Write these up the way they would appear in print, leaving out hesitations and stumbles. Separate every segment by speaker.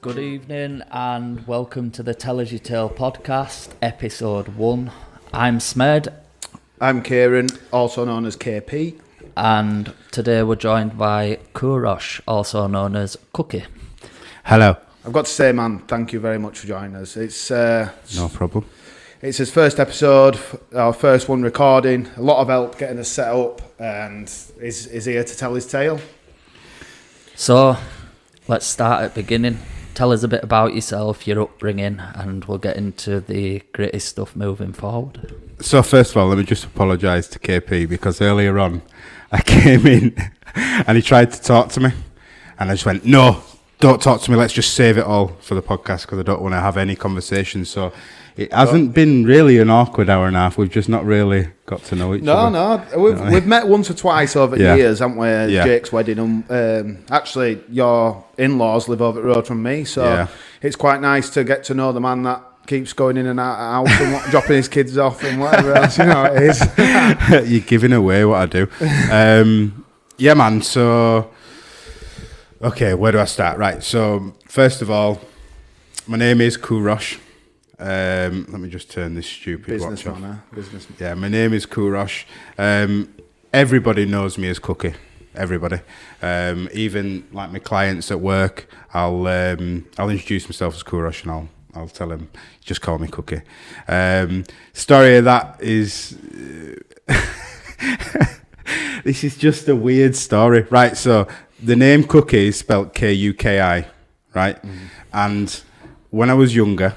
Speaker 1: Good evening and welcome to the tellusyourtalepodcast, EP001. I'm Smed.
Speaker 2: I'm Kieran, also known as KP.
Speaker 1: And today we're joined by Kouresh, also known as Kuki.
Speaker 3: Hello.
Speaker 2: I've got to say, man, thank you very much for joining us. It's
Speaker 3: No problem.
Speaker 2: It's his first episode, our first one recording. A lot of help getting us set up, and is here to tell his tale.
Speaker 1: So, let's start at the beginning. Tell us a bit about yourself, your upbringing, and we'll get into the gritty stuff moving forward.
Speaker 3: So first of all, let me just apologise to KP because earlier on I came in and he tried to talk to me and I just went, no, don't talk to me, let's just save it all for the podcast because I don't want to have any conversation. So it hasn't been really an awkward hour and a half. We've just not really got to know each other.
Speaker 2: No. We've met once or twice over years, haven't we?
Speaker 3: Yeah.
Speaker 2: Jake's wedding. Actually, your in-laws live over the road from me, so it's quite nice to get to know the man that keeps going in and out of the house and dropping his kids off and whatever else, you know it is.
Speaker 3: You're giving away what I do. Yeah, man. So, okay, where do I start? Right. So, first of all, my name is Kouresh. Let me just turn this stupid watch off. Businessman. Yeah, my name is Kouresh. Everybody knows me as Kuki. Everybody, even like my clients at work, I'll introduce myself as Kouresh and I'll tell them just call me Kuki. Story of that is this is just a weird story, right? So the name Kuki is spelled Kuki, right? And when I was younger,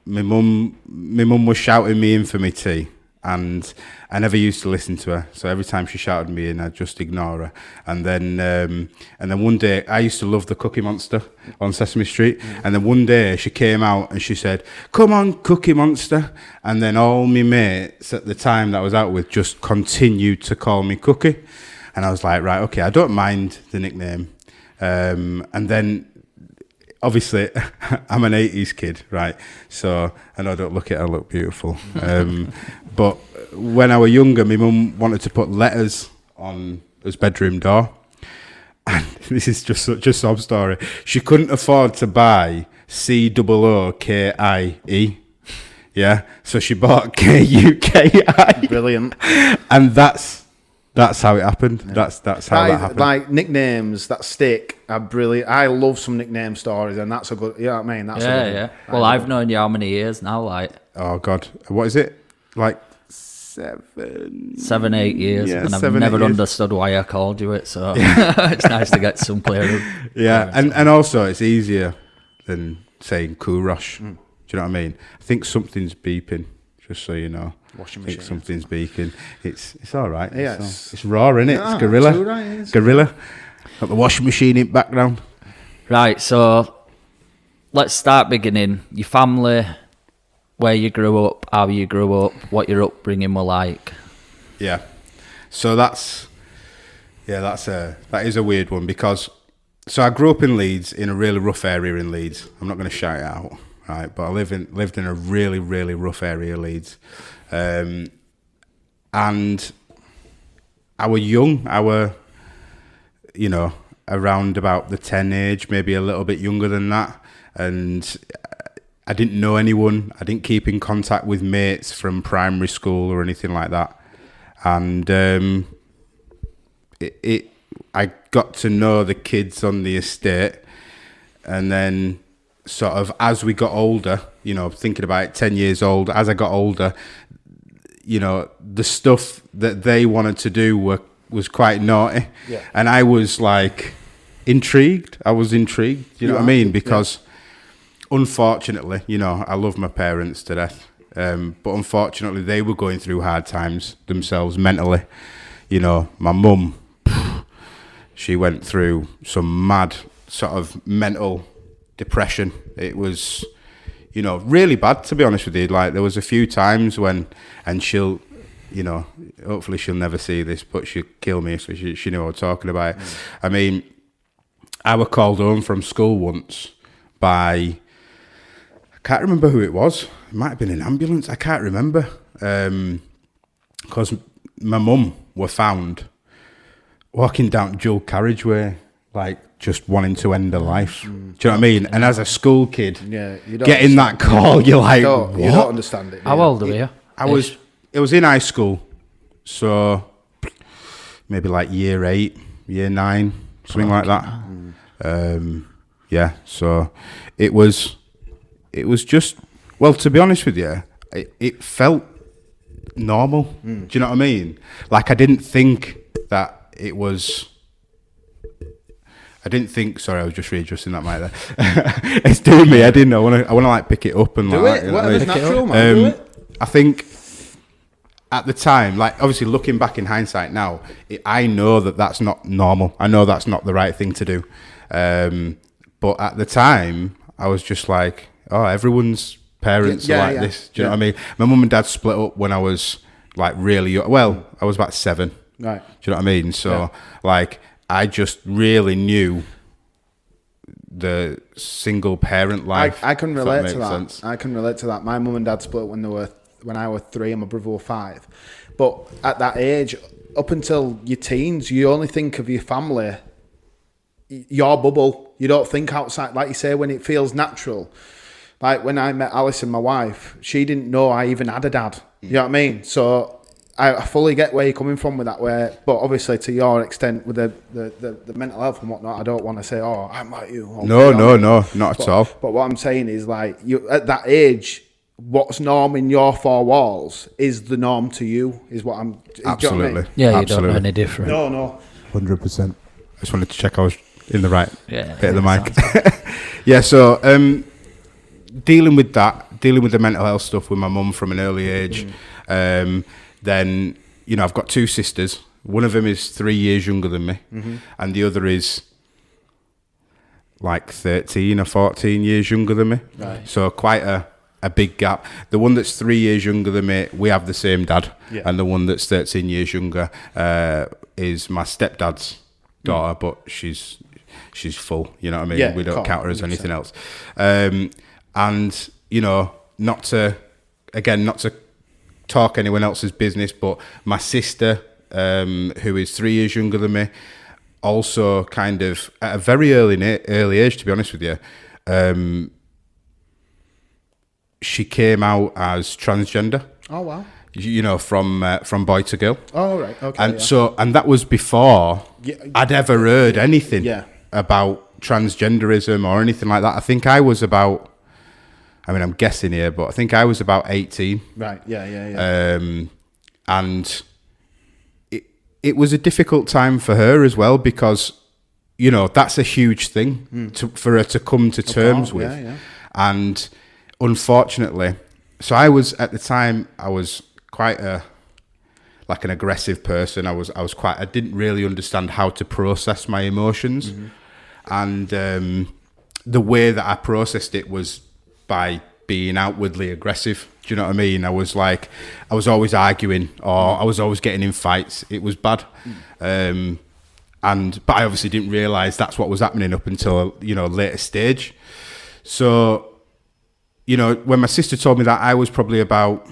Speaker 3: my mum was shouting me in for my tea, and I never used to listen to her. So every time she shouted me in, I'd just ignore her. And then one day, I used to love the Cookie Monster on Sesame Street. And then one day she came out and she said, "Come on, Cookie Monster." And then all my mates at the time that I was out with just continued to call me Cookie. And I was like, right, okay, I don't mind the nickname. And then obviously, I'm an 80s kid, right? So, and I don't look beautiful. But when I was younger, my mum wanted to put letters on his bedroom door. And this is just such a sob story. She couldn't afford to buy COOKIE. Yeah? So she bought KUKI.
Speaker 2: Brilliant.
Speaker 3: And that's how it happened. Yeah. That's how that happened.
Speaker 2: Like nicknames that stick are brilliant. I love some nickname stories, and that's a good. You know what I mean? That's a good one.
Speaker 1: Well, I've known you how many years now? Like,
Speaker 3: oh God, what is it? Like
Speaker 1: 7-8 years, and I've never understood why I called you it. So it's nice to get some clear.
Speaker 3: Yeah, and also it's easier than saying Kouresh. Do you know what I mean? I think something's beeping. Just so you know.
Speaker 2: Washing
Speaker 3: machine. I think something's beeping. It's all right.
Speaker 2: Yeah,
Speaker 3: it's raw, isn't it? It's gorilla.
Speaker 2: Right,
Speaker 3: gorilla. Got the washing machine in background.
Speaker 1: Right, so let's start beginning. Your family, where you grew up, how you grew up, what your upbringing were like.
Speaker 3: Yeah. So that is a weird one because I grew up in Leeds, in a really rough area in Leeds. I'm not going to shout it out. Right, but I lived in a really, really rough area, Leeds, and I were young. I were, around about the 10 age, maybe a little bit younger than that, and I didn't know anyone. I didn't keep in contact with mates from primary school or anything like that, and I got to know the kids on the estate, and then sort of as we got older, thinking about it, 10 years old, as I got older, the stuff that they wanted to do was quite naughty. Yeah. And I was like intrigued. You know what I mean? Because unfortunately, I love my parents to death. But unfortunately, they were going through hard times themselves mentally. My mum, she went through some mad sort of mental depression. It was, really bad, to be honest with you. Like, there was a few times when, and she'll, hopefully she'll never see this, but she'll kill me if she knew what I was talking about. I mean, I were called home from school once by, I can't remember who it was. It might have been an ambulance. I can't remember. Because my mum were found walking down dual carriageway like just wanting to end her life. Do you know what I mean? And as a school kid,
Speaker 2: you don't
Speaker 3: getting that call, you're like, what?
Speaker 2: You don't understand it.
Speaker 1: How old are you?
Speaker 3: It was in high school, so maybe like year 8, year 9, something like that. Yeah, so it was just, well, to be honest with you, it felt normal. Do you know what I mean? Like I didn't think that it was. Sorry, I was just readjusting that mic there. It's doing me. I didn't. I want to like pick it up and
Speaker 2: do
Speaker 3: like.
Speaker 2: it. Whatever's natural, man. Do it.
Speaker 3: I think at the time, like obviously looking back in hindsight now, I know that that's not normal. I know that's not the right thing to do. But at the time, I was just like, oh, everyone's parents are like this. Do you know what I mean? My mum and dad split up when I was like really young. Well, I was about 7.
Speaker 2: Right.
Speaker 3: Do you know what I mean? So like, I just really knew the single parent life.
Speaker 2: I can relate to that.
Speaker 3: Sense.
Speaker 2: I can relate to that. My mum and dad split when I was 3 and my brother was 5. But at that age, up until your teens, you only think of your family, your bubble. You don't think outside, like you say, when it feels natural. Like when I met Alison, my wife, she didn't know I even had a dad. You know what I mean? So I fully get where you're coming from with that. But obviously, to your extent, with the mental health and whatnot, I don't want to say, "Oh, I'm like you."
Speaker 3: No, not at all.
Speaker 2: But what I'm saying is, like, you at that age, what's norm in your 4 walls is the norm to you. Is what I'm.
Speaker 3: Absolutely.
Speaker 2: You know what I mean?
Speaker 1: Yeah, you
Speaker 3: Absolutely.
Speaker 1: don't know any different.
Speaker 2: No.
Speaker 3: 100%. I just wanted to check I was in the right bit of the mic. Yeah. So dealing with the mental health stuff with my mum from an early age. Then, you know, I've got 2 sisters. One of them is 3 years younger than me, and the other is like 13 or 14 years younger than me.
Speaker 2: Right.
Speaker 3: So quite a big gap. The one that's 3 years younger than me, we have the same dad, and the one that's 13 years younger is my stepdad's daughter, but she's full. You know what I mean?
Speaker 2: Yeah,
Speaker 3: we don't count her as
Speaker 2: 100%.
Speaker 3: anything else. And you know, not to talk anyone else's business, but my sister, who is 3 years younger than me, also kind of at a very early age, to be honest with you, she came out as transgender.
Speaker 2: Oh wow.
Speaker 3: You know, from boy to girl.
Speaker 2: Oh right. Okay.
Speaker 3: And that was before I'd ever heard anything about transgenderism or anything like that. I think I was about. I mean, I'm guessing here, but I think I was about 18.
Speaker 2: Right, yeah.
Speaker 3: And it was a difficult time for her as well because, you know, that's a huge thing for her to come to terms with.
Speaker 2: Yeah.
Speaker 3: And unfortunately, so I was, at the time, I was quite an aggressive person. I didn't really understand how to process my emotions. And the way that I processed it was by being outwardly aggressive. Do you know what I mean? I was always arguing, or I was always getting in fights. It was bad. But I obviously didn't realise that's what was happening up until, you know, later stage. So, you know, when my sister told me that, I was probably about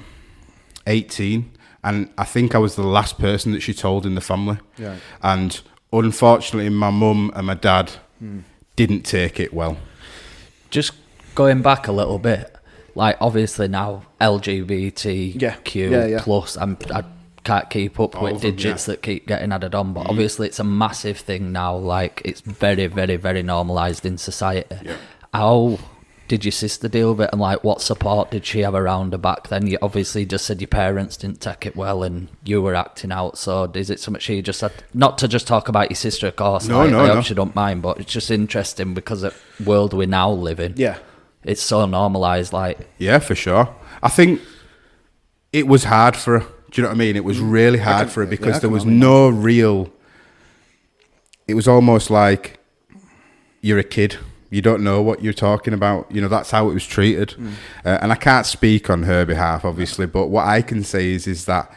Speaker 3: 18, and I think I was the last person that she told in the family. Yeah. And unfortunately, my mum and my dad didn't take it well.
Speaker 1: Just going back a little bit, like obviously now LGBTQ plus, I can't keep up with digits that keep getting added on, but obviously it's a massive thing now. Like it's very, very, very normalised in society. Yeah. How did your sister deal with it, and like what support did she have around her back then? You obviously just said your parents didn't take it well and you were acting out, so is it something she just had, not to just talk about your sister of course, I hope she don't mind, but it's just interesting because the world we now live in, it's so normalised. Like, yeah,
Speaker 3: for sure. I think it was hard for her. Do you know what I mean? It was really hard for her because there was no real. It was almost like you're a kid. You don't know what you're talking about. You know, that's how it was treated. And I can't speak on her behalf, obviously, but what I can say is that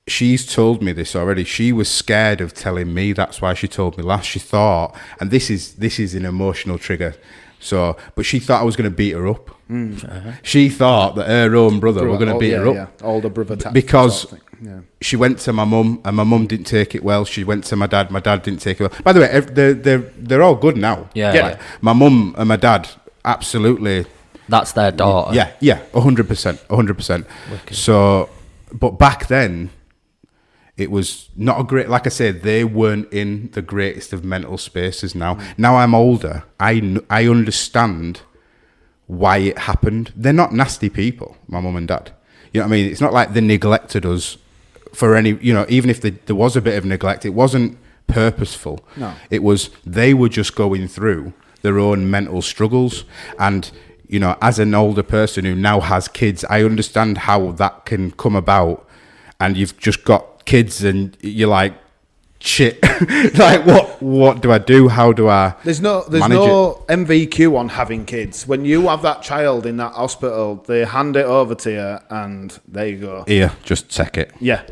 Speaker 3: she's told me this already. She was scared of telling me. That's why she told me last. She thought, and this is an emotional trigger. So, but she thought I was going to beat her up. She thought that her own brother were going to beat her up.
Speaker 2: Older brother.
Speaker 3: Because she went to my mum, and my mum didn't take it well. She went to my dad didn't take it well. By the way, they're all good now.
Speaker 1: Yeah.
Speaker 3: My mum and my dad, absolutely.
Speaker 1: That's their daughter.
Speaker 3: Yeah, 100%. So, but back then, it was not a great, like I said, they weren't in the greatest of mental spaces now. Now I'm older, I understand why it happened. They're not nasty people, my mum and dad. You know what I mean? It's not like they neglected us for any, even if there was a bit of neglect, it wasn't purposeful.
Speaker 2: No.
Speaker 3: It was, they were just going through their own mental struggles. And, as an older person who now has kids, I understand how that can come about. And you've just got kids and you're like, shit, like what do I do? How do I
Speaker 2: There's no MVQ on having kids. When you have that child in that hospital, they hand it over to you and there you go.
Speaker 3: Here, just take it.
Speaker 2: Yeah.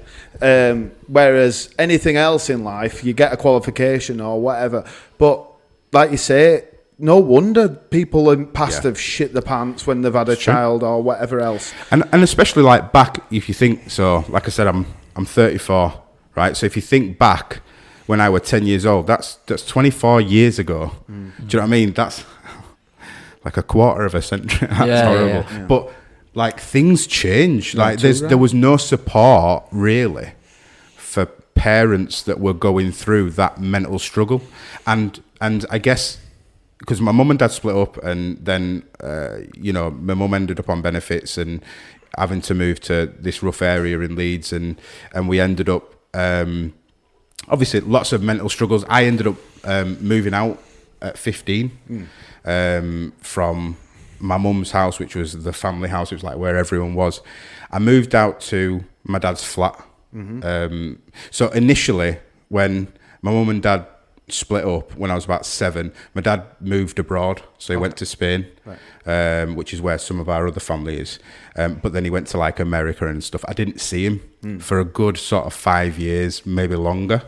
Speaker 2: Whereas anything else in life, you get a qualification or whatever. But like you say, no wonder people in past have shit the pants when they've had a child or whatever else.
Speaker 3: And especially like back, if you think, so like I said, I'm 34, right? So if you think back when I was 10 years old, that's 24 years ago. Do you know what I mean? That's like a quarter of a century. That's horrible. Yeah. But like things change. Like there was no support really for parents that were going through that mental struggle. And I guess because my mum and dad split up, and then my mum ended up on benefits and having to move to this rough area in Leeds, and we ended up obviously lots of mental struggles. I ended up moving out at 15 from my mum's house, which was the family house. It was like where everyone was. I moved out to my dad's flat. So initially, when my mum and dad split up when I was about 7, my dad moved abroad, so he went to Spain, which is where some of our other family is, but then he went to like America and stuff. I didn't see him for a good sort of 5 years, maybe longer.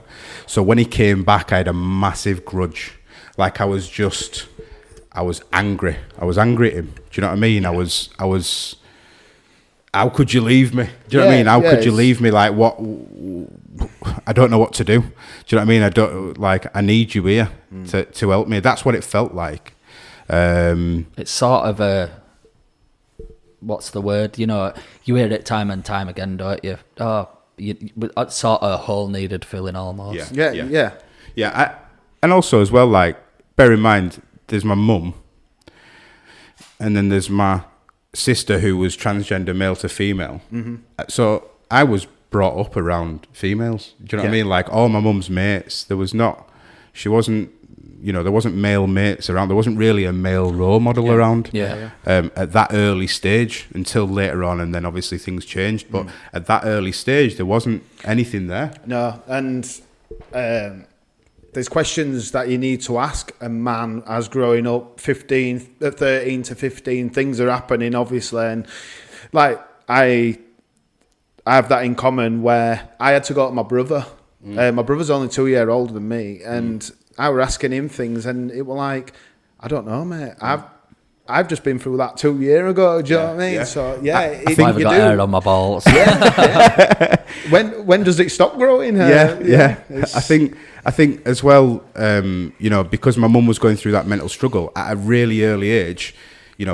Speaker 3: So when he came back, I had a massive grudge. Like I was angry at him. Do you know what I mean? I was how could you leave me? Do you know what I mean? How could you leave me? Like what? I don't know what to do. Do you know what I mean? I don't, like, I need you here to help me. That's what it felt like.
Speaker 1: It's sort of a, what's the word? You hear it time and time again, don't you? It's sort of a hole needed filling almost.
Speaker 2: Yeah.
Speaker 3: And also as well, like, bear in mind, there's my mum, and then there's my sister who was transgender male to female. So I was brought up around females. Do you know what I mean? Like all my mum's mates, there wasn't male mates around. There wasn't really a male role model around at that early stage until later on, and then obviously things changed. But at that early stage, there wasn't anything there.
Speaker 2: No, and there's questions that you need to ask a man as growing up, 13 to 15, things are happening, obviously. And like, I have that in common where I had to go to my brother. My brother's only 2 years older than me. And I were asking him things and it was like, I don't know, mate. I've just been through that 2 years ago. Do you know what I mean? Yeah. So
Speaker 1: I think I've got hair on my balls.
Speaker 2: When does it stop growing?
Speaker 3: I think as well, because my mum was going through that mental struggle at a really early age,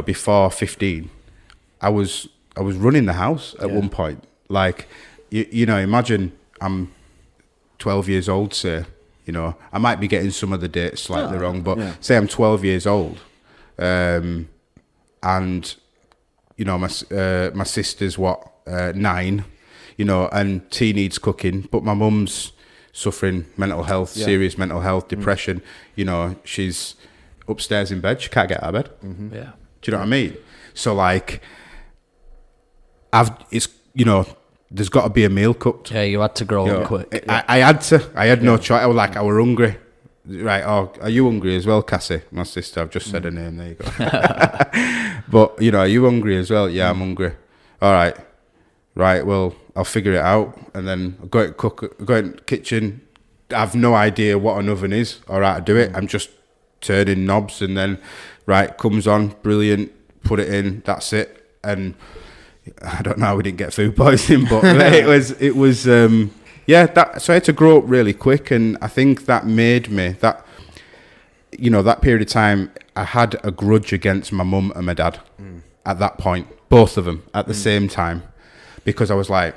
Speaker 3: before 15, I was running the house at one point. Like, imagine I'm 12 years old, say, I might be getting some of the dates slightly wrong, but say I'm 12 years old, and my sister's 9, and tea needs cooking, but my mum's suffering mental health, serious mental health, depression. She's upstairs in bed, she can't get out of bed. Do you know what I mean? So like, there's got to be a meal cooked.
Speaker 1: Yeah, you had to grow up quick.
Speaker 3: I had to. I had no choice. I was hungry. Right, are you hungry as well, Cassie? My sister, I've just said her name, there you go. But, are you hungry as well? Yeah, I'm hungry. All right, well, I'll figure it out. And then I'll go in the kitchen. I have no idea what an oven is or how to do it. I'm just turning knobs and then, comes on, brilliant, put it in, that's it. And, I don't know how we didn't get food poisoning, but it was so I had to grow up really quick, and I think that made me that period of time I had a grudge against my mum and my dad at that point, both of them at the same time, because I was like,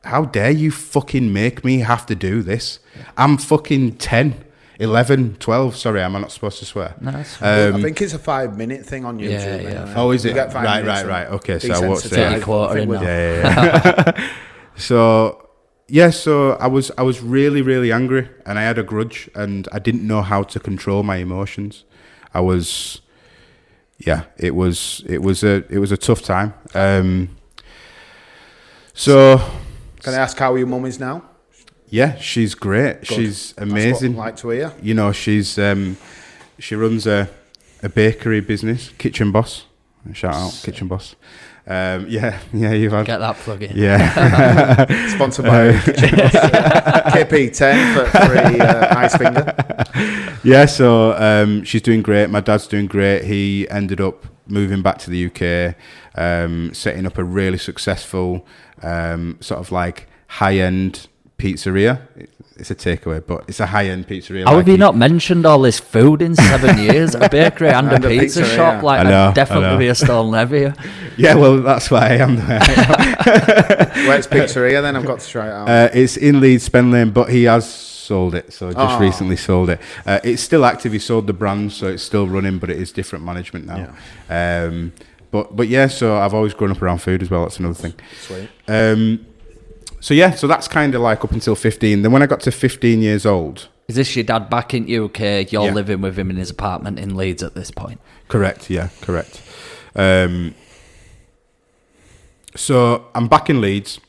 Speaker 3: how dare you fucking make me have to do this? I'm fucking 10, 11, 12. Sorry, am I not supposed to swear?
Speaker 1: No, that's fine.
Speaker 2: I think it's a 5-minute thing on YouTube.
Speaker 1: Yeah.
Speaker 3: Oh, is it? Right. Okay, so I watched it. Yeah. So I was really, really angry, and I had a grudge, and I didn't know how to control my emotions. It was a tough time. So
Speaker 2: can I ask how your mum is now?
Speaker 3: Yeah, she's great. Good. She's amazing.
Speaker 2: That's what I'd like to hear.
Speaker 3: You know, she runs a bakery business, Kitchen Boss. Shout out, Kitchen Boss. You've had...
Speaker 1: Get that plug in.
Speaker 3: Yeah.
Speaker 2: Sponsored by Kitchen Boss. KP10 for free ice finger.
Speaker 3: Yeah, so she's doing great. My dad's doing great. He ended up moving back to the UK, setting up a really successful sort of like high-end pizzeria. It's a takeaway, but it's a high-end pizzeria.
Speaker 1: How have you not mentioned all this food in 7 years? A bakery and a pizza shop? Like, I'd definitely be a stone heavier.
Speaker 3: Yeah, well, that's why I am there.
Speaker 2: Where's pizzeria then? I've got to try it out.
Speaker 3: It's in Leeds, Spen Lane, but he has sold it, so just recently sold it. It's still active. He sold the brand, so it's still running, but it is different management now. Yeah. But yeah, so I've always grown up around food as well. That's another thing.
Speaker 2: Sweet.
Speaker 3: So that's kind of like up until 15. Then when I got to 15 years old...
Speaker 1: Is this your dad back in UK? You're living with him in his apartment in Leeds at this point?
Speaker 3: Correct, yeah, correct. So I'm back in Leeds.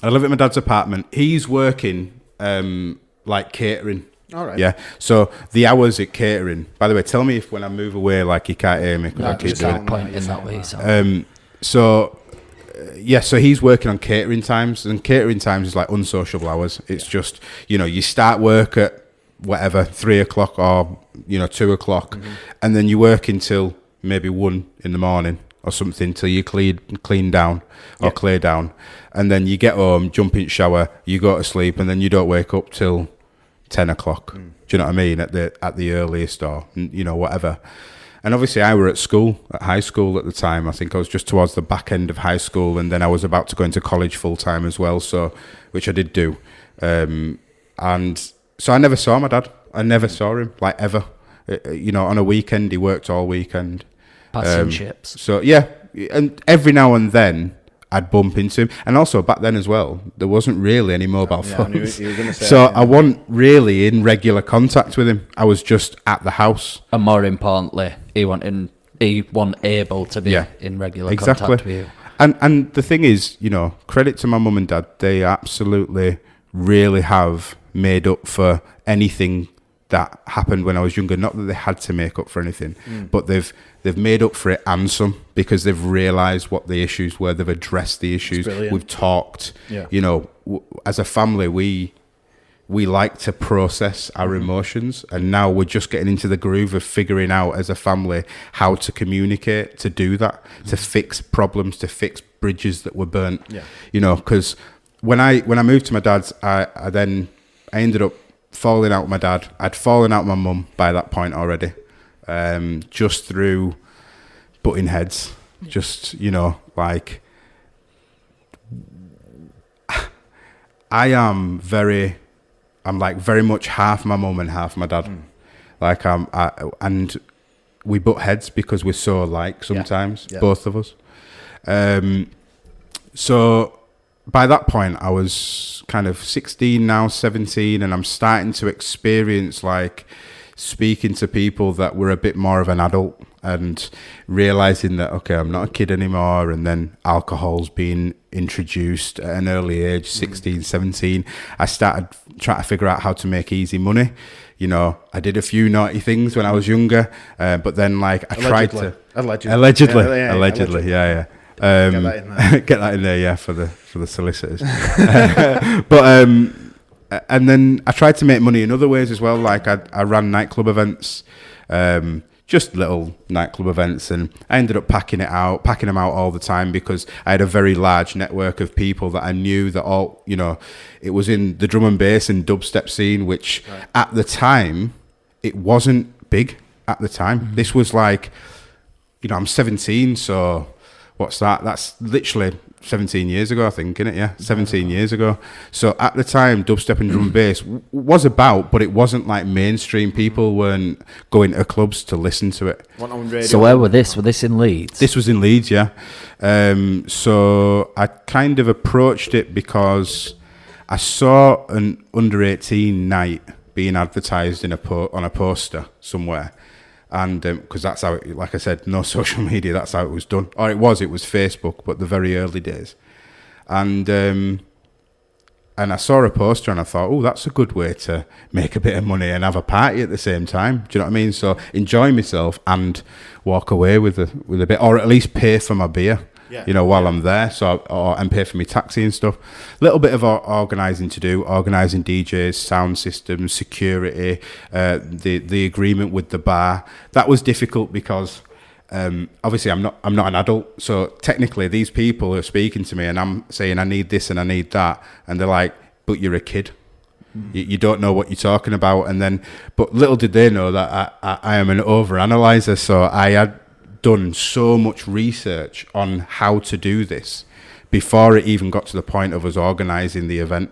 Speaker 3: I live at my dad's apartment. He's working like catering.
Speaker 2: All right.
Speaker 3: Yeah. So the hours at catering... By the way, tell me if when I move away, like, you can't hear me, because I keep doing it.
Speaker 1: Point in that way.
Speaker 3: So he's working on catering times, and catering times is like unsociable hours. It's just, you start work at whatever, 3 o'clock or, 2 o'clock, and then you work until maybe 1 in the morning or something till you clean down or clear down. And then you get home, jump in shower, you go to sleep, and then you don't wake up till 10 o'clock. Do you know what I mean? At the earliest, or, whatever. And obviously I were at high school at the time. I think I was just towards the back end of high school, and then I was about to go into college full time as well, so which I did do. And so I never saw my dad. I never saw him, like, ever. On a weekend, he worked all weekend.
Speaker 1: Passing ships.
Speaker 3: So, yeah, and every now and then I'd bump into him. And also back then as well, there wasn't really any mobile phones.
Speaker 2: You were gonna say
Speaker 3: so I wasn't really in regular contact with him. I was just at the house.
Speaker 1: And more importantly, he wasn't able to be in regular contact with you.
Speaker 3: And the thing is, credit to my mum and dad, they absolutely really have made up for anything that happened when I was younger. Not that they had to make up for anything, but they've made up for it and some, because they've realised what the issues were. They've addressed the issues. We've talked. Yeah. As a family, we like to process our emotions, and now we're just getting into the groove of figuring out as a family how to communicate, to do that, to fix problems, to fix bridges that were burnt. Yeah. Because when I moved to my dad's, I ended up falling out with my dad. I'd fallen out with my mum by that point already, just through butting heads. Just, like, I'm very much half my mum and half my dad. Like, and we butt heads because we're so alike sometimes, both of us. So by that point, I was kind of 16 now, 17, and I'm starting to experience, like, speaking to people that were a bit more of an adult, and realizing that, okay, I'm not a kid anymore. And then alcohol's being introduced at an early age, 16, 17. I started trying to figure out how to make easy money. I did a few naughty things when I was younger, but then, like, I tried to... Allegedly. Yeah. Get that in there, for the solicitors. But and then I tried to make money in other ways as well. Like, I ran nightclub events, just little nightclub events, and I ended up packing them out all the time because I had a very large network of people that I knew that all, you know, it was in the drum and bass and dubstep scene, which at the time, it wasn't big at the time. Mm-hmm. This was like, you know, I'm 17, so what's that? That's literally 17 years ago, I think, isn't it? Yeah, 17 years ago. So at the time, dubstep and drum and bass was about, but it wasn't like mainstream. People weren't going to clubs to listen to it.
Speaker 1: So where were this? Were this in Leeds?
Speaker 3: This was in Leeds, yeah. So I kind of approached it because I saw an under-18 night being advertised on a poster somewhere. And because that's how it, like I said, no social media, that's how it was done. Or it was Facebook, but the very early days. And I saw a poster and I thought, oh, that's a good way to make a bit of money and have a party at the same time. Do you know what I mean? So enjoy myself and walk away with a bit, or at least pay for my beer. You know, while I'm there, and pay for my taxi and stuff. A little bit of organising to do, organising DJs, sound systems, security, the agreement with the bar. That was difficult because obviously I'm not an adult, so technically these people are speaking to me and I'm saying I need this and I need that, and they're like, but you're a kid. You don't know what you're talking about. And then, but little did they know that I am an overanalyzer, so I had done so much research on how to do this before it even got to the point of us organising the event.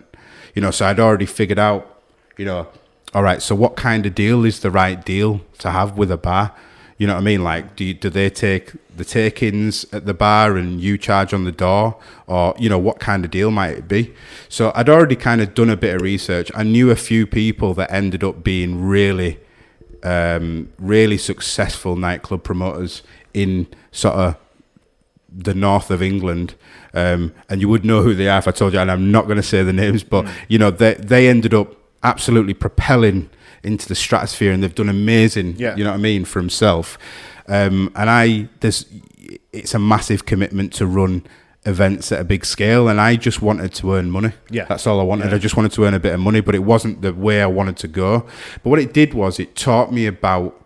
Speaker 3: You know, so I'd already figured out, you know, all right, so what kind of deal is the right deal to have with a bar? You know what I mean? Like, do they take the take-ins at the bar and you charge on the door? Or, you know, what kind of deal might it be? So I'd already kind of done a bit of research. I knew a few people that ended up being really successful nightclub promoters in sort of the north of England, and you would know who they are if I told you, and I'm not going to say the names, but you know, they ended up absolutely propelling into the stratosphere, and they've done amazing, you know what I mean, for himself. It's a massive commitment to run events at a big scale, and I just wanted to earn money. That's all I wanted. I just wanted to earn a bit of money, but it wasn't the way I wanted to go. But what it did was it taught me about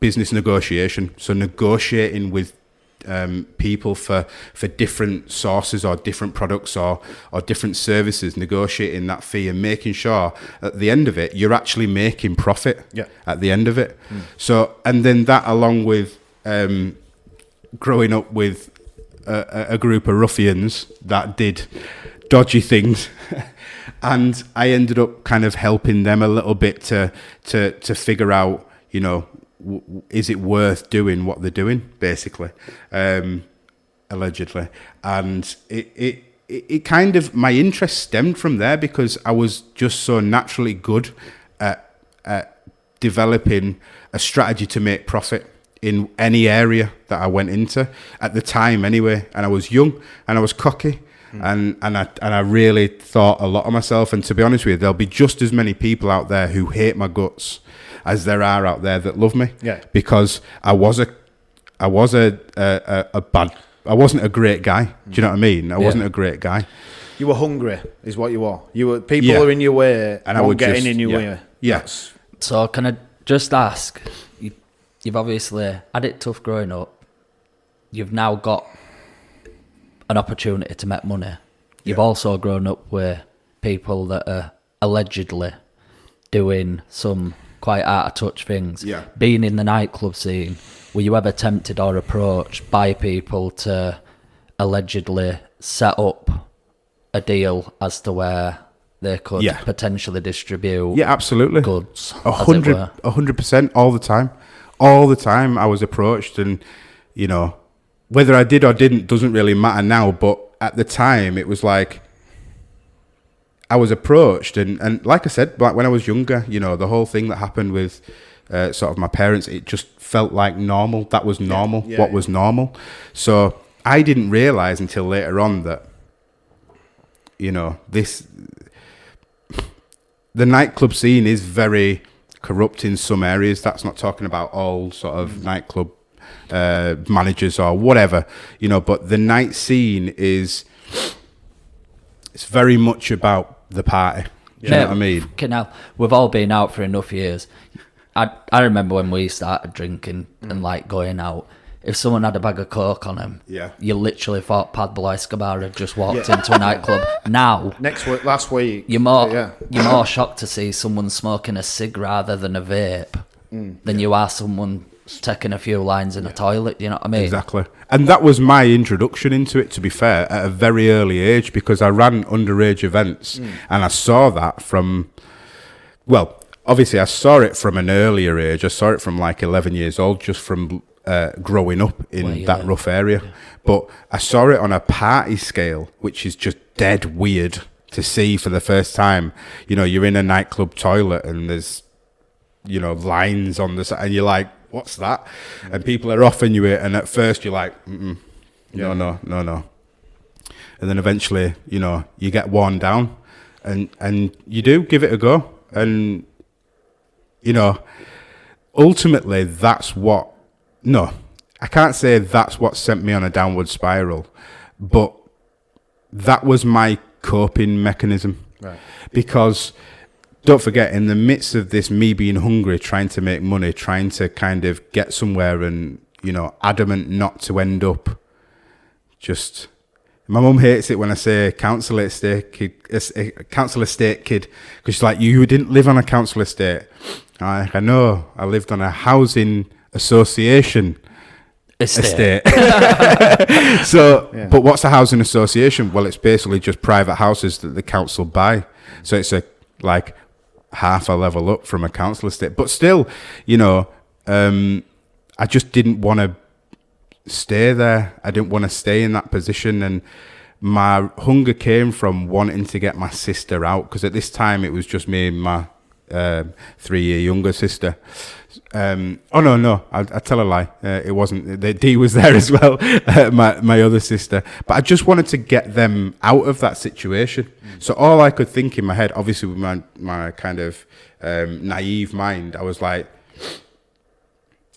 Speaker 3: business negotiation. So negotiating with people for different sources or different products or different services, negotiating that fee and making sure at the end of it you're actually making profit at the end of it. So, and then that, along with growing up with a group of ruffians that did dodgy things and I ended up kind of helping them a little bit to figure out, you know, is it worth doing what they're doing, basically, allegedly. And it kind of, my interest stemmed from there because I was just so naturally good at developing a strategy to make profit in any area that I went into at the time anyway. And I was young and I was cocky. And I really thought a lot of myself. And to be honest with you, there'll be just as many people out there who hate my guts as there are out there that love me. Because I wasn't a great guy. Do you know what I mean? I wasn't a great guy.
Speaker 2: You were hungry, is what you were. You were people are in your way, and I was getting in your way.
Speaker 3: Yes.
Speaker 1: So can I just ask? You've obviously had it tough growing up. You've now got an opportunity to make money. You've also grown up with people that are allegedly doing some quite out of touch things. Being in the nightclub scene, were you ever tempted or approached by people to allegedly set up a deal as to where they could potentially distribute
Speaker 3: absolutely
Speaker 1: goods?
Speaker 3: 100% all the time I was approached, and you know, whether I did or didn't doesn't really matter now, but at the time it was like I was approached, and like I said, like when I was younger, you know, the whole thing that happened with sort of my parents, it just felt like normal. That was normal. What was normal. So I didn't realize until later on that, you know, the nightclub scene is very corrupt in some areas. That's not talking about all sort of nightclub managers or whatever, you know, but the night scene it's very much about the party. Do you know what I mean?
Speaker 1: Now, we've all been out for enough years. I remember when we started drinking and like going out. If someone had a bag of coke on him, you literally thought Pablo Escobar had just walked into a nightclub. Now,
Speaker 2: last week,
Speaker 1: you're more shocked to see someone smoking a cig rather than a vape than you are someone taking a few lines in a toilet. You know what I mean?
Speaker 3: Exactly. And that was my introduction into it, to be fair, at a very early age, because I ran underage events and I saw that from, well, obviously I saw it from an earlier age. I saw it from like 11 years old, just from growing up in that rough area. But I saw it on a party scale, which is just dead weird to see for the first time. You know, you're in a nightclub toilet and there's, you know, lines on the side, and you're like, what's that? And people are offering you it, and at first you're like, no. And then eventually, you know, you get worn down, and you do give it a go. And, you know, ultimately that's what, no, I can't say that's what sent me on a downward spiral, but that was my coping mechanism. Right. Because don't forget, in the midst of this, me being hungry, trying to make money, trying to kind of get somewhere, and, you know, adamant not to end up just... My mum hates it when I say council estate kid, because she's like, you didn't live on a council estate. I know, I lived on a housing association estate. So, but what's a housing association? Well, it's basically just private houses that the council buy. So it's like half a level up from a council estate. But still, you know, I just didn't want to stay there. I didn't want to stay in that position. And my hunger came from wanting to get my sister out, because at this time it was just me and my 3-year younger sister. I tell a lie. It wasn't. Dee was there as well, my other sister. But I just wanted to get them out of that situation. So all I could think in my head, obviously with my kind of naive mind, I was like,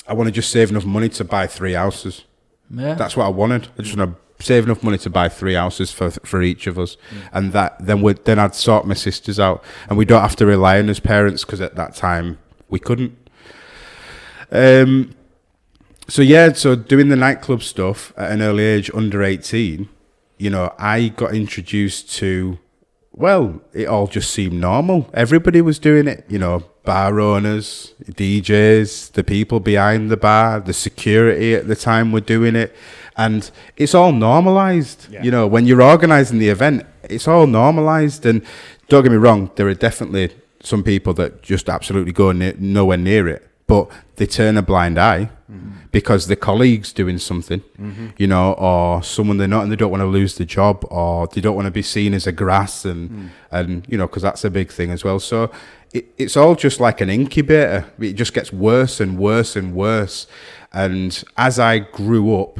Speaker 3: I want to just save enough money to buy 3 houses. Yeah. That's what I wanted. I just want to save enough money to buy 3 houses for each of us, and then I'd sort my sisters out, and we don't have to rely on as parents, because at that time we couldn't. So doing the nightclub stuff at an early age, under 18, you know, I got introduced to, well, it all just seemed normal. Everybody was doing it, you know, bar owners, DJs, the people behind the bar, the security at the time were doing it. And it's all normalized. Yeah. You know, when you're organizing the event, it's all normalized. And don't get me wrong, there are definitely some people that just absolutely go nowhere near it. But they turn a blind eye because their colleague's doing something, you know, or someone they're not, and they don't want to lose the job, or they don't want to be seen as a grass, and you know, because that's a big thing as well. So it's all just like an incubator. It just gets worse and worse and worse. And as I grew up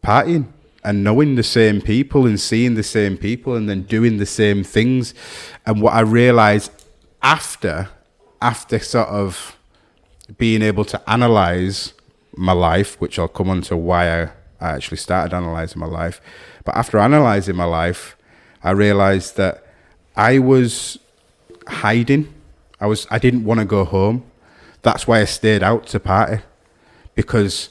Speaker 3: partying and knowing the same people and seeing the same people and then doing the same things. And what I realized after sort of being able to analyze my life, which I'll come on to why I actually started analyzing my life. But after analyzing my life, I realized that I was hiding. I didn't want to go home. That's why I stayed out to party. Because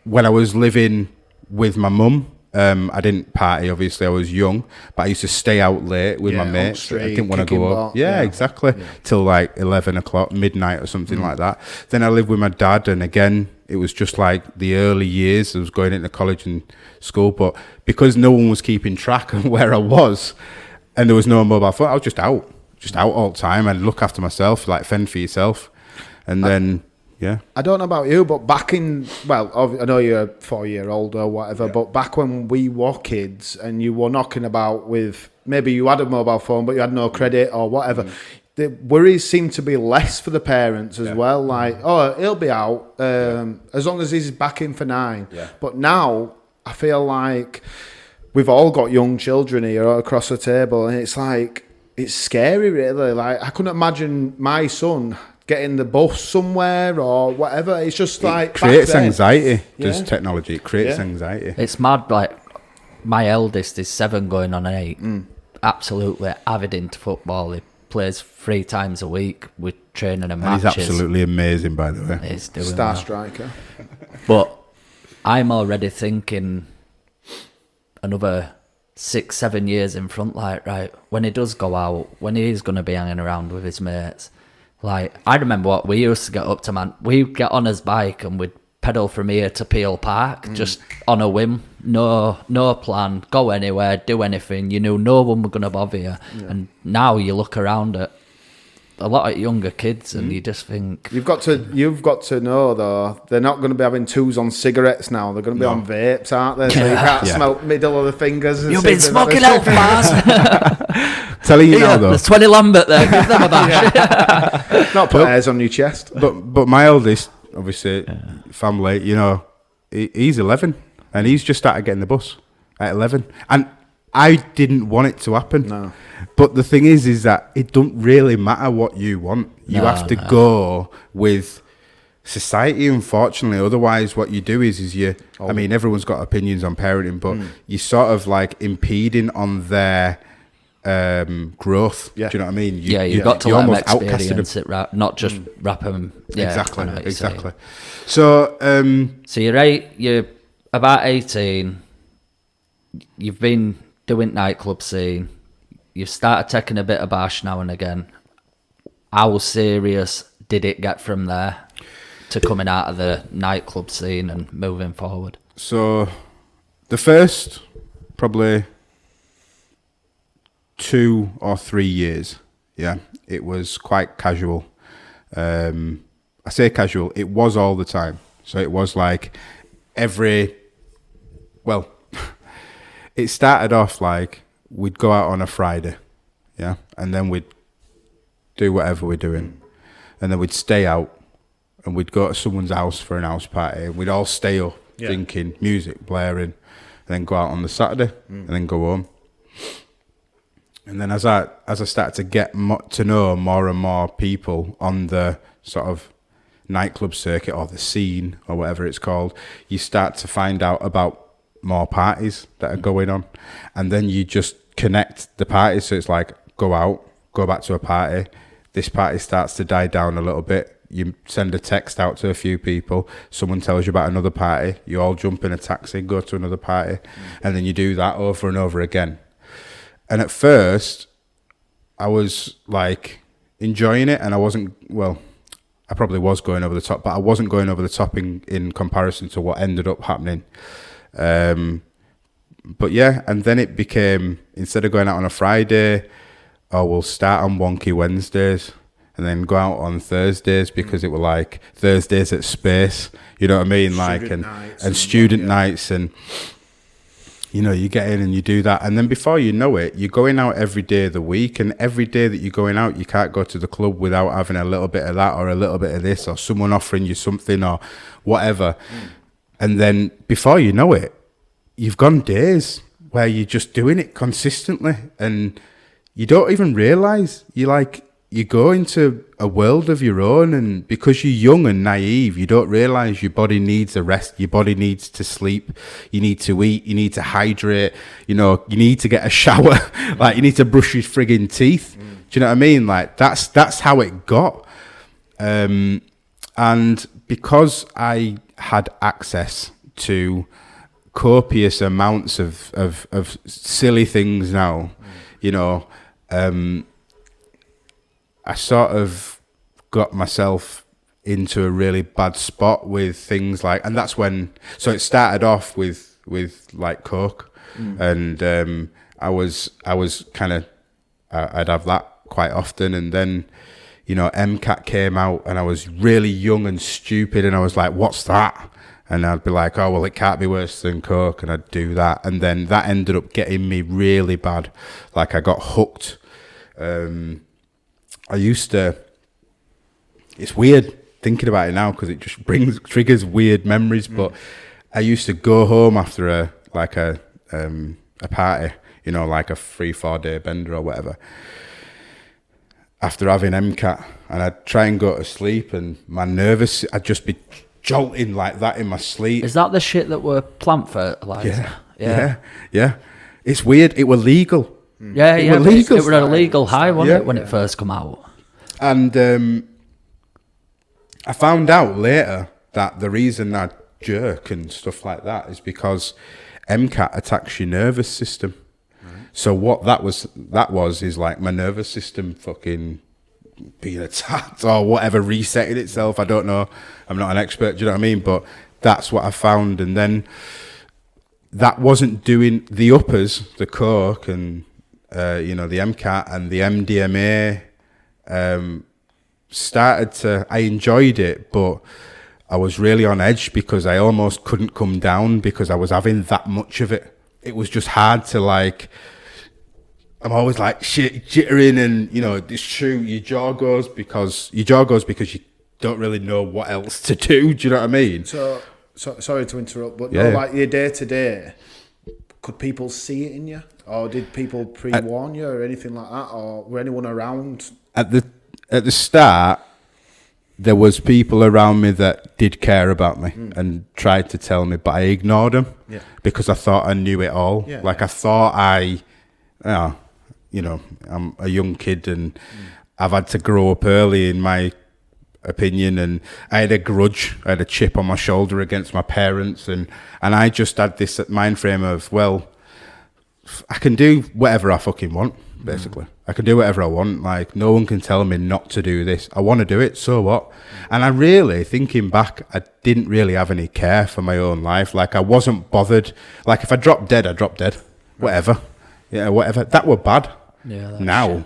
Speaker 3: when I was living with my mum, I didn't party, obviously, I was young, but I used to stay out late with my mates. Street, I didn't want to go up. Yeah, exactly. Yeah. Till like 11 o'clock, midnight or something like that. Then I lived with my dad, and again, it was just like the early years. I was going into college and school, but because no one was keeping track of where I was, and there was no mobile phone, I was just out all the time. I'd look after myself, like fend for yourself. And then... Yeah. I
Speaker 2: don't know about you, but back in, well, I know you're 4-year-old or whatever, but back when we were kids and you were knocking about with, maybe you had a mobile phone, but you had no credit or whatever, the worries seem to be less for the parents as well. Like, oh, he'll be out as long as he's back in for 9. Yeah. But now I feel like we've all got young children here across the table, and it's like, it's scary, really. Like, I couldn't imagine my son getting the bus somewhere or whatever. It's just like...
Speaker 3: It creates anxiety, does technology. It creates anxiety.
Speaker 1: It's mad. Like, my eldest is 7 going on 8. Absolutely avid into football. He plays 3 times a week with training and
Speaker 3: And
Speaker 1: matches.
Speaker 3: he's absolutely amazing, by the way.
Speaker 1: He's doing
Speaker 2: Star
Speaker 1: well.
Speaker 2: striker.
Speaker 1: But I'm already thinking another 6-7 years in front, like, right, when he does go out, when he's going to be hanging around with his mates, like, I remember what we used to get up to, man. We'd get on his bike and we'd pedal from here to Peel Park, just on a whim, no plan, go anywhere, do anything. You knew no one was going to bother you. Yeah. And now you look around at a lot of younger kids and you just think...
Speaker 2: You've got to know, though, they're not going to be having 2s on cigarettes now. They're going to be on vapes, aren't they? So you can't smell middle of the fingers.
Speaker 1: You've been smoking health bars.
Speaker 3: Telling you now, though.
Speaker 1: There's 20 Lambert there. Give them a bash.
Speaker 2: Not put hairs on your chest.
Speaker 3: But my eldest, obviously, family, you know, he's 11 and he's just started getting the bus at 11. And I didn't want it to happen. No. But the thing is that it don't really matter what you want. You have to go with society, unfortunately. Otherwise, what you do is you... I mean, everyone's got opinions on parenting, but you're sort of like impeding on their growth. Yeah. Do you know what I mean?
Speaker 1: You've got to let them experience it, not just wrap them... Yeah,
Speaker 3: exactly. So...
Speaker 1: so you're about 18. You've been doing nightclub scene. You've started taking a bit of bash now and again. How serious did it get from there to coming out of the nightclub scene and moving forward?
Speaker 3: So the first probably 2 or 3 years, it was quite casual. I say casual, it was all the time. So it was like it started off like we'd go out on a Friday, and then we'd do whatever we're doing, and then we'd stay out, and we'd go to someone's house for an house party, and we'd all stay up thinking, music blaring, and then go out on the Saturday, and then go home. And then as I started to get to know more and more people on the sort of nightclub circuit or the scene or whatever it's called, you start to find out about more parties that are going on, and then you just connect the parties. So it's like, go out, go back to a party, this party starts to die down a little bit, you send a text out to a few people, someone tells you about another party, you all jump in a taxi, go to another party, and then you do that over and over again. And at first I was like enjoying it, and I probably was going over the top, but I wasn't going over the top in comparison to what ended up happening. But yeah, and then it became, instead of going out on a Friday, we'll start on wonky Wednesdays and then go out on Thursdays, because it were like Thursdays at Space, you know what I mean? And student nights, and you know, you get in and you do that, and then before you know it, you're going out every day of the week, and every day that you're going out, you can't go to the club without having a little bit of that or a little bit of this, or someone offering you something or whatever. And then before you know it, you've gone days where you're just doing it consistently, and you don't even realise. You go into a world of your own, and because you're young and naive, you don't realise your body needs a rest, your body needs to sleep, you need to eat, you need to hydrate, you know, you need to get a shower, like you need to brush your frigging teeth. Do you know what I mean? Like that's how it got. And because I had access to copious amounts of silly things now, you know, I sort of got myself into a really bad spot with things like, and that's when, so it started off with like coke, and I was kind of, I'd have that quite often, and then, you know, MCAT came out, and I was really young and stupid, and I was like, what's that? And I'd be like, oh, well, it can't be worse than coke, and I'd do that, and then that ended up getting me really bad. Like, I got hooked. I used to, it's weird thinking about it now because it just triggers weird memories, but I used to go home after a party, you know, like a 3-4 day bender or whatever, after having MCAT, and I'd try and go to sleep, and my nervous, I'd just be jolting like that in my sleep.
Speaker 1: Is that the shit that were plant fertilizer?
Speaker 3: Yeah. It's weird. It were legal.
Speaker 1: Yeah,
Speaker 3: It
Speaker 1: yeah.
Speaker 3: were legal
Speaker 1: It was a
Speaker 3: style.
Speaker 1: legal high, wasn't
Speaker 3: Yeah.
Speaker 1: it, when it first come out?
Speaker 3: And I found out later that the reason I jerk and stuff like that is because MCAT attacks your nervous system. So what that was is like my nervous system fucking being attacked or whatever, resetting itself. I don't know. I'm not an expert, do you know what I mean? But that's what I found. And then that wasn't doing the uppers, the coke and, the MCAT and the MDMA, I enjoyed it, but I was really on edge because I almost couldn't come down because I was having that much of it. It was just hard to I'm always like jittering, and it's true. Your jaw goes because you don't really know what else to do. Do you know what I mean?
Speaker 2: So sorry to interrupt, but
Speaker 3: Yeah.
Speaker 2: like your day to day, could people see it in you, or did people pre-warn you or anything like that, or were anyone around?
Speaker 3: At the start, there was people around me that did care about me and tried to tell me, but I ignored them because I thought I knew it all.
Speaker 2: Yeah.
Speaker 3: I thought I'm a young kid and I've had to grow up early, in my opinion, and I had a grudge, I had a chip on my shoulder against my parents, and I just had this mind frame of, well, I can do whatever I fucking want, basically. I can do whatever I want. Like, no one can tell me not to do this. I want to do it, so what? And I really, thinking back, I didn't really have any care for my own life. Like, I wasn't bothered. Like, if I dropped dead, I dropped dead. Whatever. Yeah, whatever. That were bad.
Speaker 1: Yeah, that's
Speaker 3: Now,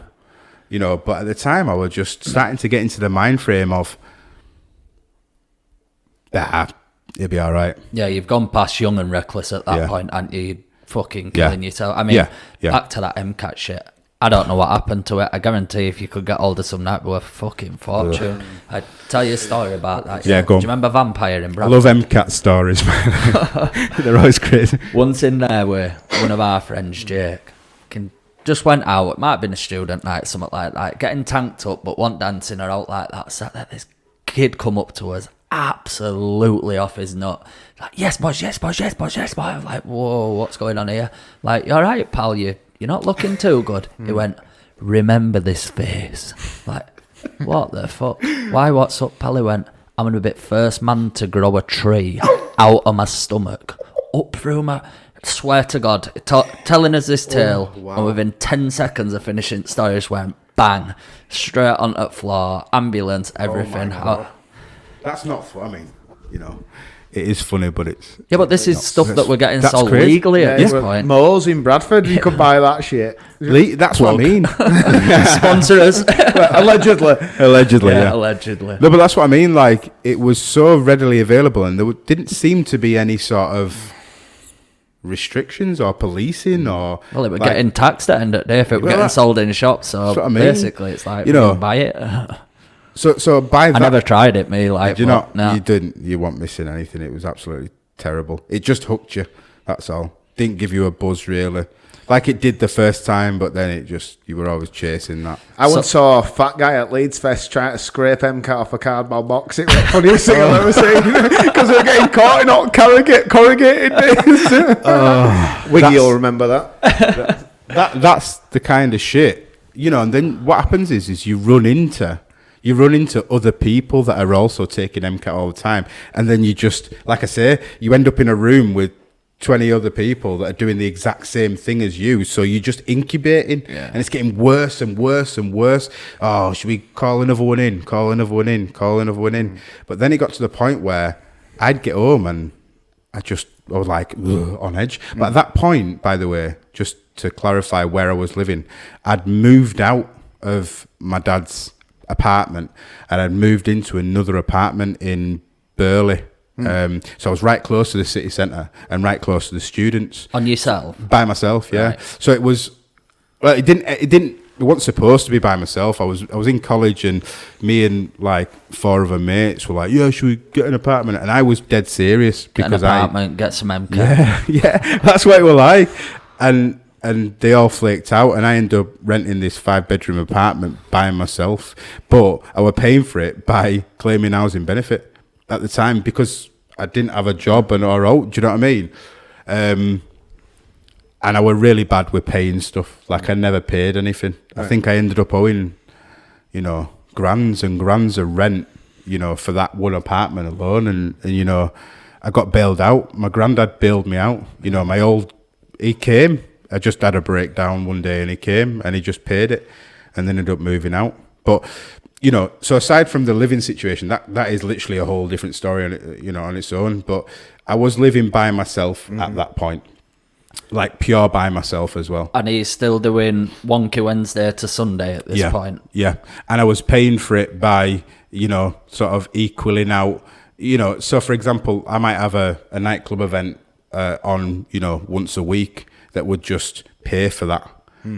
Speaker 3: but at the time I was just starting to get into the mind frame of, it'll be all right.
Speaker 1: Yeah, you've gone past young and reckless at that
Speaker 3: Yeah.
Speaker 1: point, aren't you? You're fucking killing yourself. I mean,
Speaker 3: Yeah.
Speaker 1: back to that MCAT shit. I don't know what happened to it. I guarantee if you could get hold of some, that'd be worth fucking fortune. I'd tell you a story about that.
Speaker 3: Yeah, go on.
Speaker 1: Do you remember Vampire in
Speaker 3: I
Speaker 1: Bradford?
Speaker 3: love MCAT stories, man. They're always crazy.
Speaker 1: Once in there with one of our friends, Jake, just went out. It might have been a student night, something like that. Getting tanked up, but wasn't dancing or out like that. Sat there, this kid come up to us, absolutely off his nut. Like, yes, boss, yes, boss, yes, boss, yes, boss. I'm like, whoa, what's going on here? Like, you all right, pal? You're not looking too good. He went, remember this face. Like, what the fuck? Why, what's up, pal? He went, I'm going to be the first man to grow a tree out of my stomach, up through my... Swear to God, telling us this tale, and within 10 seconds of finishing the story, just went bang, straight onto the floor, ambulance, everything.
Speaker 3: That's not funny. I mean, it is funny, but it's...
Speaker 1: Yeah, but this is stuff that we're getting
Speaker 3: that's
Speaker 1: sold
Speaker 3: crazy.
Speaker 1: legally at this point.
Speaker 2: Mo's in Bradford, you could buy that shit.
Speaker 3: That's what I mean.
Speaker 1: Sponsor us.
Speaker 2: Allegedly.
Speaker 3: Allegedly, yeah.
Speaker 1: Allegedly.
Speaker 3: No, but that's what I mean. Like, it was so readily available, and there didn't seem to be any sort of restrictions or policing or...
Speaker 1: Well, it were getting taxed at the end of the day if it were getting sold in shops, so
Speaker 3: what I mean.
Speaker 1: basically it's like, you know, buy it.
Speaker 3: So by that...
Speaker 1: I never tried it, me, like...
Speaker 3: Did you not?
Speaker 1: No.
Speaker 3: You didn't. You weren't missing anything. It was absolutely terrible. It just hooked you, that's all. Didn't give you a buzz, really. Like it did the first time, but then you were always chasing that.
Speaker 2: I once saw a fat guy at Leeds Fest trying to scrape MCAT off a cardboard box. It was the funniest thing I've ever seen. Because they were getting caught in all corrugated days. Wiggy will remember that.
Speaker 3: That's the kind of shit. And then what happens is you run into other people that are also taking MCAT all the time. And then you just, like I say, you end up in a room with 20 other people that are doing the exact same thing as you, so you're just incubating, and it's getting worse and worse and worse. Oh, should we call another one in? But then it got to the point where I'd get home and I was like on edge. But at that point, by the way, just to clarify where I was living, I'd moved out of my dad's apartment and I'd moved into another apartment in Burley. So I was right close to the city centre and right close to the students.
Speaker 1: On yourself?
Speaker 3: By myself, yeah.
Speaker 1: Right.
Speaker 3: So it was, well, it wasn't supposed to be by myself. I was in college and me and like 4 of my mates were like, yeah, should we get an apartment? And I was dead serious
Speaker 1: Get
Speaker 3: because
Speaker 1: an apartment, get some MCAT.
Speaker 3: yeah, that's what it was like. And they all flaked out and I ended up renting this 5-bedroom apartment by myself. But I was paying for it by claiming housing benefit at the time because I didn't have a job or out. Do you know what I mean? And I were really bad with paying stuff. Like I never paid anything. Right. I think I ended up owing, you know, grands and grands of rent, you know, for that one apartment alone. And you know, I got bailed out. My granddad bailed me out. You know, he came. I just had a breakdown one day and he came and he just paid it and then ended up moving out. But, you know, so aside from the living situation, that is literally a whole different story on it, you know, on its own. But I was living by myself at that point. Like pure by myself as well.
Speaker 1: And he's still doing wonky Wednesday to Sunday at this point.
Speaker 3: Yeah. And I was paying for it by, you know, sort of equaling out, you know. So for example, I might have a nightclub event on, you know, once a week that would just pay for that,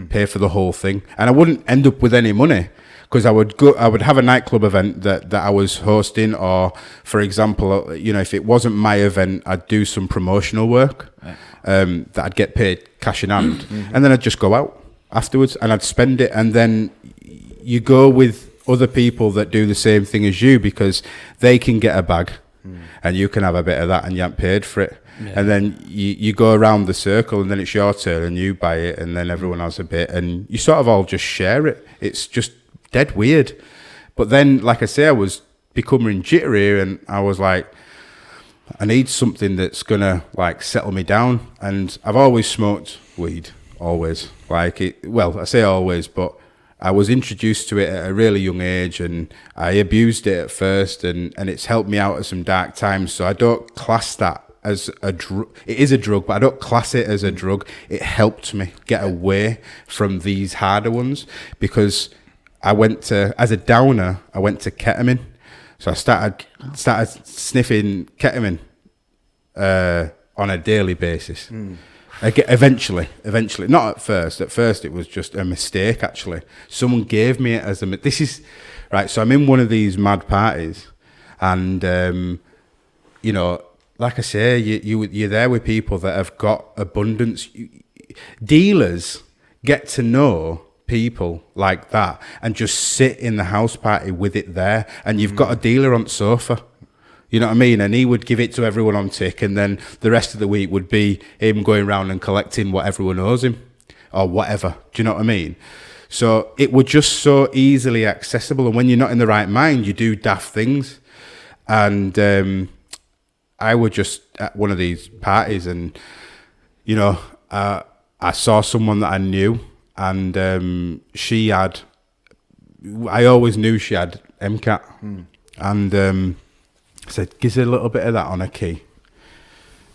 Speaker 3: pay for the whole thing. And I wouldn't end up with any money because I would have a nightclub event that I was hosting, or for example, you know, if it wasn't my event, I'd do some promotional work. Right. That I'd get paid cash in hand, and then I'd just go out afterwards and I'd spend it. And then you go with other people that do the same thing as you because they can get a bag and you can have a bit of that and you haven't paid for it. Yeah. And then you go around the circle and then it's your turn and you buy it and then everyone has a bit and you sort of all just share it. It's just dead weird. But then, like I say, I was becoming jittery and I was like, I need something that's gonna like settle me down. And I've always smoked weed, always. Like it, well, I say always, but I was introduced to it at a really young age and I abused it at first and it's helped me out at some dark times. So I don't class that as a drug. It is a drug, but I don't class it as a drug. It helped me get away from these harder ones because as a downer, I went to ketamine. So I started sniffing ketamine on a daily basis. Eventually, not at first. At first, it was just a mistake. Actually, someone gave me it as a. This is right. So I'm in one of these mad parties, and you know, like I say, you're there with people that have got abundance. Dealers get to know people like that and just sit in the house party with it there, and you've got a dealer on the sofa, you know what I mean, and he would give it to everyone on tick, and then the rest of the week would be him going around and collecting what everyone owes him or whatever. Do you know what I mean? So it was just so easily accessible, and when you're not in the right mind, you do daft things. And I was just at one of these parties and, you know, I saw someone that I knew. And I always knew she had MCAT. And I said, give her a little bit of that on a key.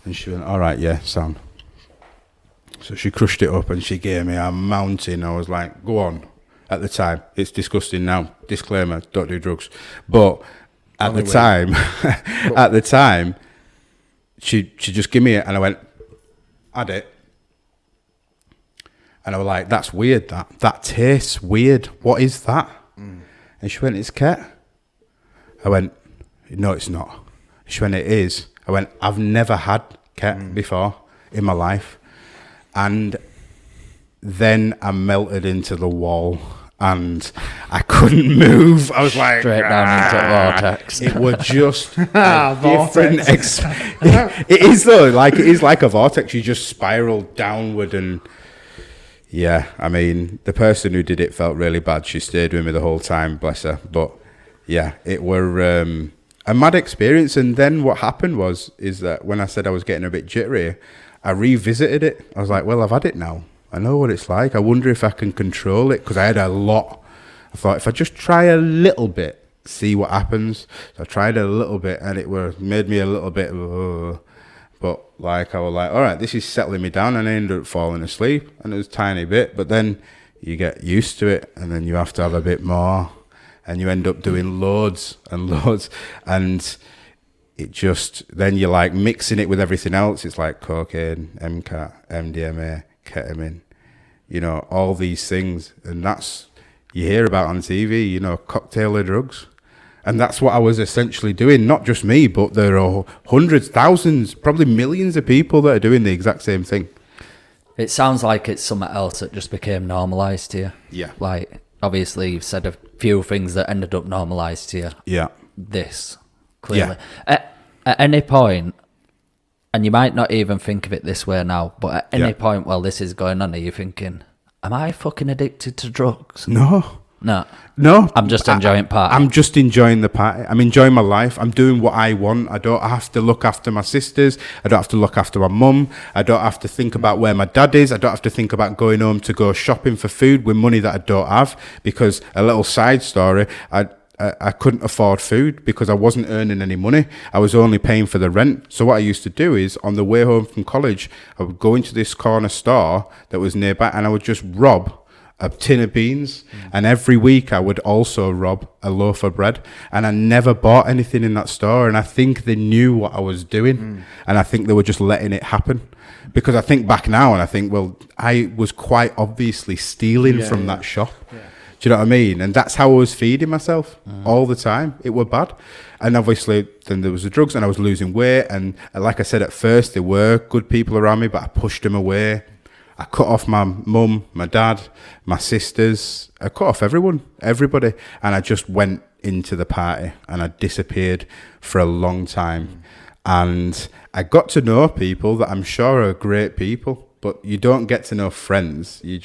Speaker 3: And she went, all right, yeah, sound. So she crushed it up and she gave me a mountain. I was like, go on. At the time, it's disgusting now. Disclaimer, don't do drugs. But at the time, she just gave me it and I went, had it. And I was like, that's weird, that tastes weird. What is that? And she went, it's ket. I went, no, it's not. She went, it is. I went, I've never had ket before in my life. And then I melted into the wall and I couldn't move. I was like,
Speaker 1: straight down into vortex.
Speaker 3: It was just a different it is though, like it is like a vortex. You just spiral downward and yeah, I mean, the person who did it felt really bad. She stayed with me the whole time, bless her. But yeah, it were a mad experience. And then what happened is that when I said I was getting a bit jittery, I revisited it. I was like, well, I've had it now. I know what it's like. I wonder if I can control it because I had a lot. I thought if I just try a little bit, see what happens. So I tried a little bit and it made me a little bit. But like I was like, all right, this is settling me down, and I ended up falling asleep, and it was a tiny bit. But then you get used to it, and then you have to have a bit more, and you end up doing loads and loads, and it just then you're like mixing it with everything else. It's like cocaine, MCAT, MDMA, ketamine, you know, all these things, and that's you hear about on TV, you know, cocktail of drugs. And that's what I was essentially doing. Not just me, but there are hundreds, thousands, probably millions of people that are doing the exact same thing.
Speaker 1: It sounds like it's something else that just became normalised to you.
Speaker 3: Yeah.
Speaker 1: Like, obviously, you've said a few things that ended up normalised to you.
Speaker 3: Yeah.
Speaker 1: This, clearly. Yeah. At any point, And you might not even think of it this way now, but at any point while this is going on, are you thinking, am I fucking addicted to drugs?
Speaker 3: No.
Speaker 1: No, I'm just enjoying party.
Speaker 3: I'm just enjoying the party. I'm enjoying my life. I'm doing what I want. I don't have to look after my sisters. I don't have to look after my mum. I don't have to think about where my dad is. I don't have to think about going home to go shopping for food with money that I don't have. Because a little side story, I couldn't afford food because I wasn't earning any money. I was only paying for the rent. So what I used to do is, on the way home from college, I would go into this corner store that was nearby and I would just rob a tin of beans, and every week I would also rob a loaf of bread, and I never bought anything in that store, and I think they knew what I was doing, and I think they were just letting it happen, because I think back now and I think, well, I was quite obviously stealing from that shop. Do you know what I mean? And that's how I was feeding myself all the time. It were bad. And obviously then there was the drugs and I was losing weight, and like I said, at first there were good people around me, but I pushed them away. I cut off my mum, my dad, my sisters. I cut off everybody. And I just went into the party and I disappeared for a long time. And I got to know people that I'm sure are great people, but you don't get to know friends. You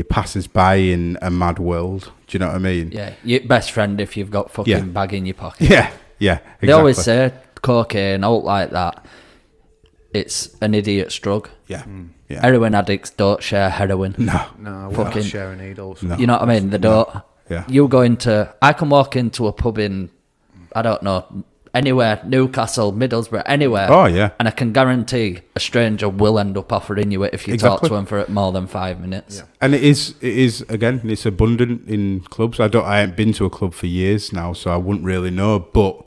Speaker 3: passes by in a mad world. Do you know what I mean?
Speaker 1: Yeah, your best friend if you've got fucking bag in your pocket.
Speaker 3: Yeah, exactly.
Speaker 1: They always say cocaine, out like that, it's an idiot's drug.
Speaker 3: Yeah. Yeah.
Speaker 1: Heroin addicts don't share heroin.
Speaker 2: No, we're not sharing needles.
Speaker 1: No. You know what I mean? They don't.
Speaker 3: Yeah.
Speaker 1: I can walk into a pub in, I don't know, anywhere, Newcastle, Middlesbrough, anywhere.
Speaker 3: Oh, yeah.
Speaker 1: And I can guarantee a stranger will end up offering you it if you talk to them for more than 5 minutes.
Speaker 3: Yeah. And it is again, it's abundant in clubs. I haven't been to a club for years now, so I wouldn't really know, but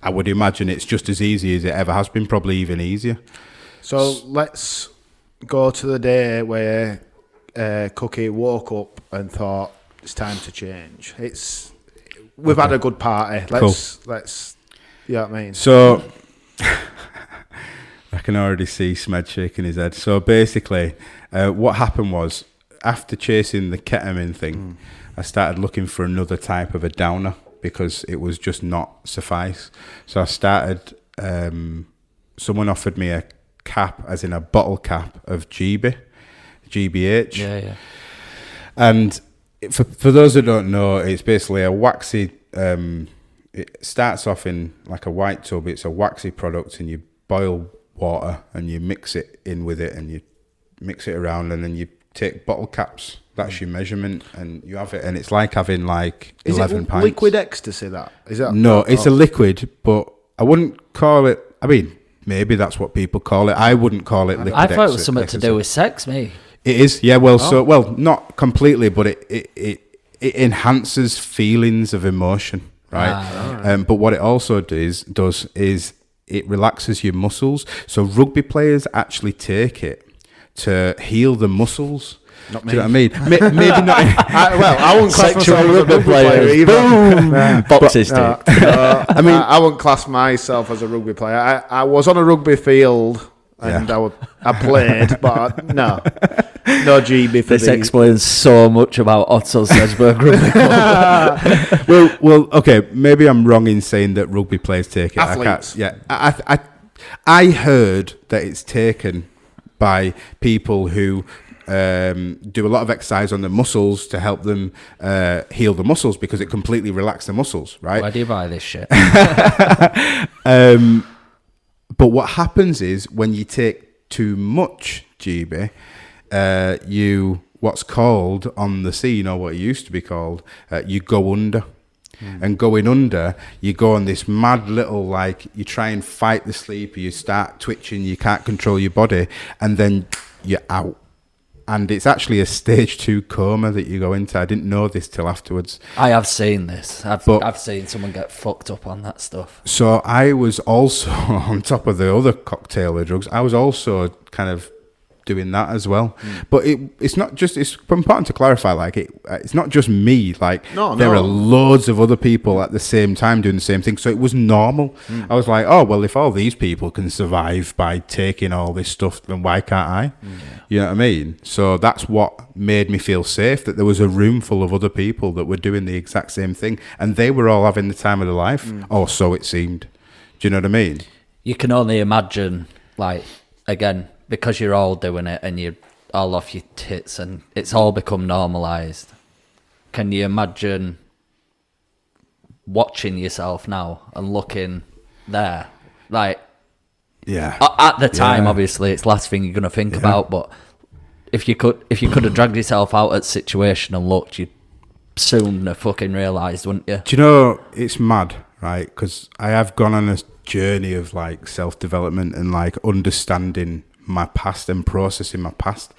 Speaker 3: I would imagine it's just as easy as it ever has been, probably even easier.
Speaker 2: So let's go to the day where Kuki woke up and thought it's time to change. We've had a good party. Let's you know what I mean?
Speaker 3: So I can already see Smed shaking his head. So basically, what happened was, after chasing the ketamine thing, I started looking for another type of a downer because it was just not suffice. So I started. Someone offered me a cap, as in a bottle cap of GBH.
Speaker 1: Yeah.
Speaker 3: And for those that don't know, it's basically a waxy. It starts off in like a white tub. It's a waxy product, and you boil water and you mix it in with it, and you mix it around, and then you take bottle caps. That's your measurement, and you have it, and it's like having like 11 pints.
Speaker 2: Liquid ecstasy? Is that?
Speaker 3: No, it's a liquid, but I wouldn't call it. I mean, maybe that's what people call it. I wouldn't call it liquid.
Speaker 1: I thought it was something to do with sex, me.
Speaker 3: It is, yeah. Well, not completely, but it enhances feelings of emotion, right? But what it also does is it relaxes your muscles. So rugby players actually take it to heal the muscles.
Speaker 2: Not me.
Speaker 3: Do you know what I mean? Maybe not.
Speaker 2: I wouldn't class myself as a rugby player either.
Speaker 1: Boom! Boxing stick.
Speaker 2: I mean, I wouldn't class myself as a rugby player. I was on a rugby field and I played, but no GB for
Speaker 1: This explains so much about Otto Sedgberg Rugby Club.
Speaker 3: well, okay. Maybe I'm wrong in saying that rugby players take it.
Speaker 2: Athletes.
Speaker 3: I heard that it's taken by people who do a lot of exercise on the muscles to help them heal the muscles, because it completely relaxes the muscles, right?
Speaker 1: Why do you buy this shit?
Speaker 3: But what happens is, when you take too much GB, what's called on the scene, or what it used to be called, you go under. And going under, you go on this mad little, like, you try and fight the sleep, you start twitching, you can't control your body, and then you're out. And it's actually a stage 2 coma that you go into. I didn't know this till afterwards.
Speaker 1: I have seen this. I've seen someone get fucked up on that stuff.
Speaker 3: So I was also, on top of the other cocktail of drugs, I was also kind of doing that as well. But it's not just, it's important to clarify, like, it's not just me, like, there are loads of other people at the same time doing the same thing, so it was normal. I was like, oh, well, if all these people can survive by taking all this stuff, then why can't I? You know what I mean? So that's what made me feel safe, that there was a room full of other people that were doing the exact same thing, and they were all having the time of their life, or so it seemed. Do you know what I mean?
Speaker 1: You can only imagine like, again, because you're all doing it and you're all off your tits and it's all become normalised, can you imagine watching yourself now and looking there? Like,
Speaker 3: yeah.
Speaker 1: At the time, obviously, it's the last thing you're going to think about, but if you could have dragged yourself out of the situation and looked, you'd soon have fucking realised, wouldn't you?
Speaker 3: Do you know, it's mad, right? Because I have gone on a journey of like self-development and like understanding my past and processing my past.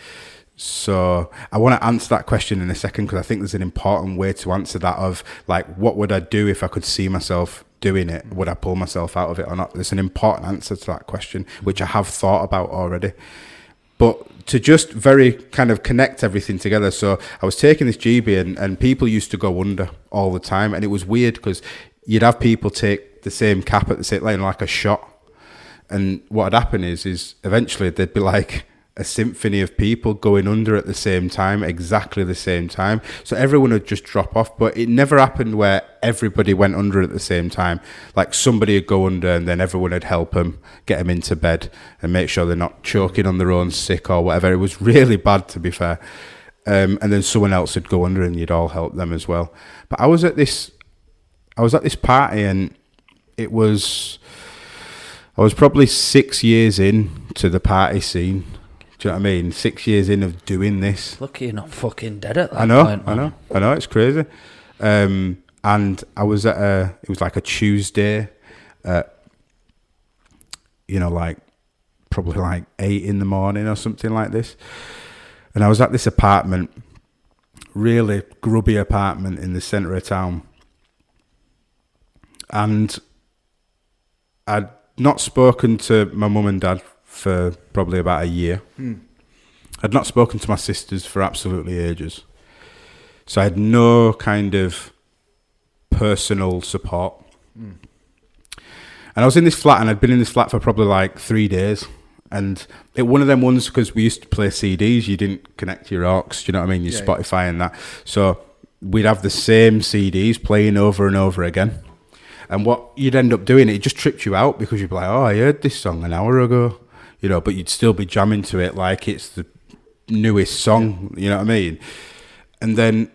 Speaker 3: So I want to answer that question in a second, because I think there's an important way to answer that of like, what would I do if I could see myself doing it? Would I pull myself out of it or not? There's an important answer to that question, which I have thought about already. But to just very kind of connect everything together. So I was taking this GB and people used to go under all the time. And it was weird because you'd have people take the same cap at the same, like a shot. And what had happened is eventually there'd be like a symphony of people going under at the same time, exactly the same time. So everyone would just drop off, but it never happened where everybody went under at the same time. Like somebody would go under and then everyone would help them, get them into bed and make sure they're not choking on their own sick or whatever. It was really bad, to be fair. And then someone else would go under and you'd all help them as well. But I was at this party and I was probably 6 years in to the party scene. Do you know what I mean? 6 years in of doing this.
Speaker 1: Lucky you're not fucking dead at that point.
Speaker 3: I know, it's crazy. And I was at it was like a Tuesday, like probably like 8 a.m. or something like this. And I was at this apartment, really grubby apartment in the centre of town. And I'd not spoken to my mum and dad for probably about a year. I'd not spoken to my sisters for absolutely ages. So I had no kind of personal support. And I was in this flat, and I'd been in this flat for probably like 3 days. And it one of them ones, because we used to play CDs, you didn't connect your aux, do you know what I mean? Your Spotify and that. So we'd have the same CDs playing over and over again. And what you'd end up doing, it just tripped you out, because you'd be like, oh, I heard this song an hour ago. But you'd still be jamming to it like it's the newest song, you know what I mean? And then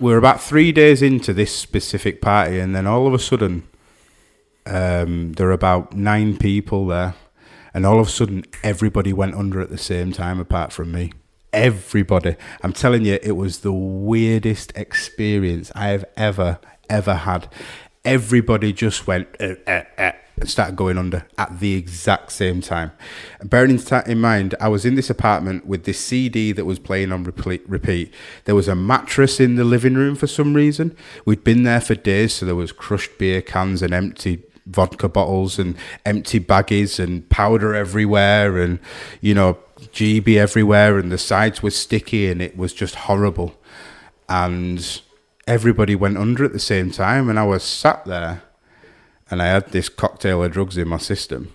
Speaker 3: we're about 3 days into this specific party, and then all of a sudden, there are about 9 people there, and all of a sudden, everybody went under at the same time apart from me. Everybody. I'm telling you, it was the weirdest experience I have ever had. Everybody just went and started going under at the exact same time. Bearing in mind, I was in this apartment with this CD that was playing on repeat. There was a mattress in the living room for some reason. We'd been there for days, so there was crushed beer cans and empty vodka bottles and empty baggies and powder everywhere and, GB everywhere, and the sides were sticky and it was just horrible. And everybody went under at the same time, and I was sat there. And I had this cocktail of drugs in my system.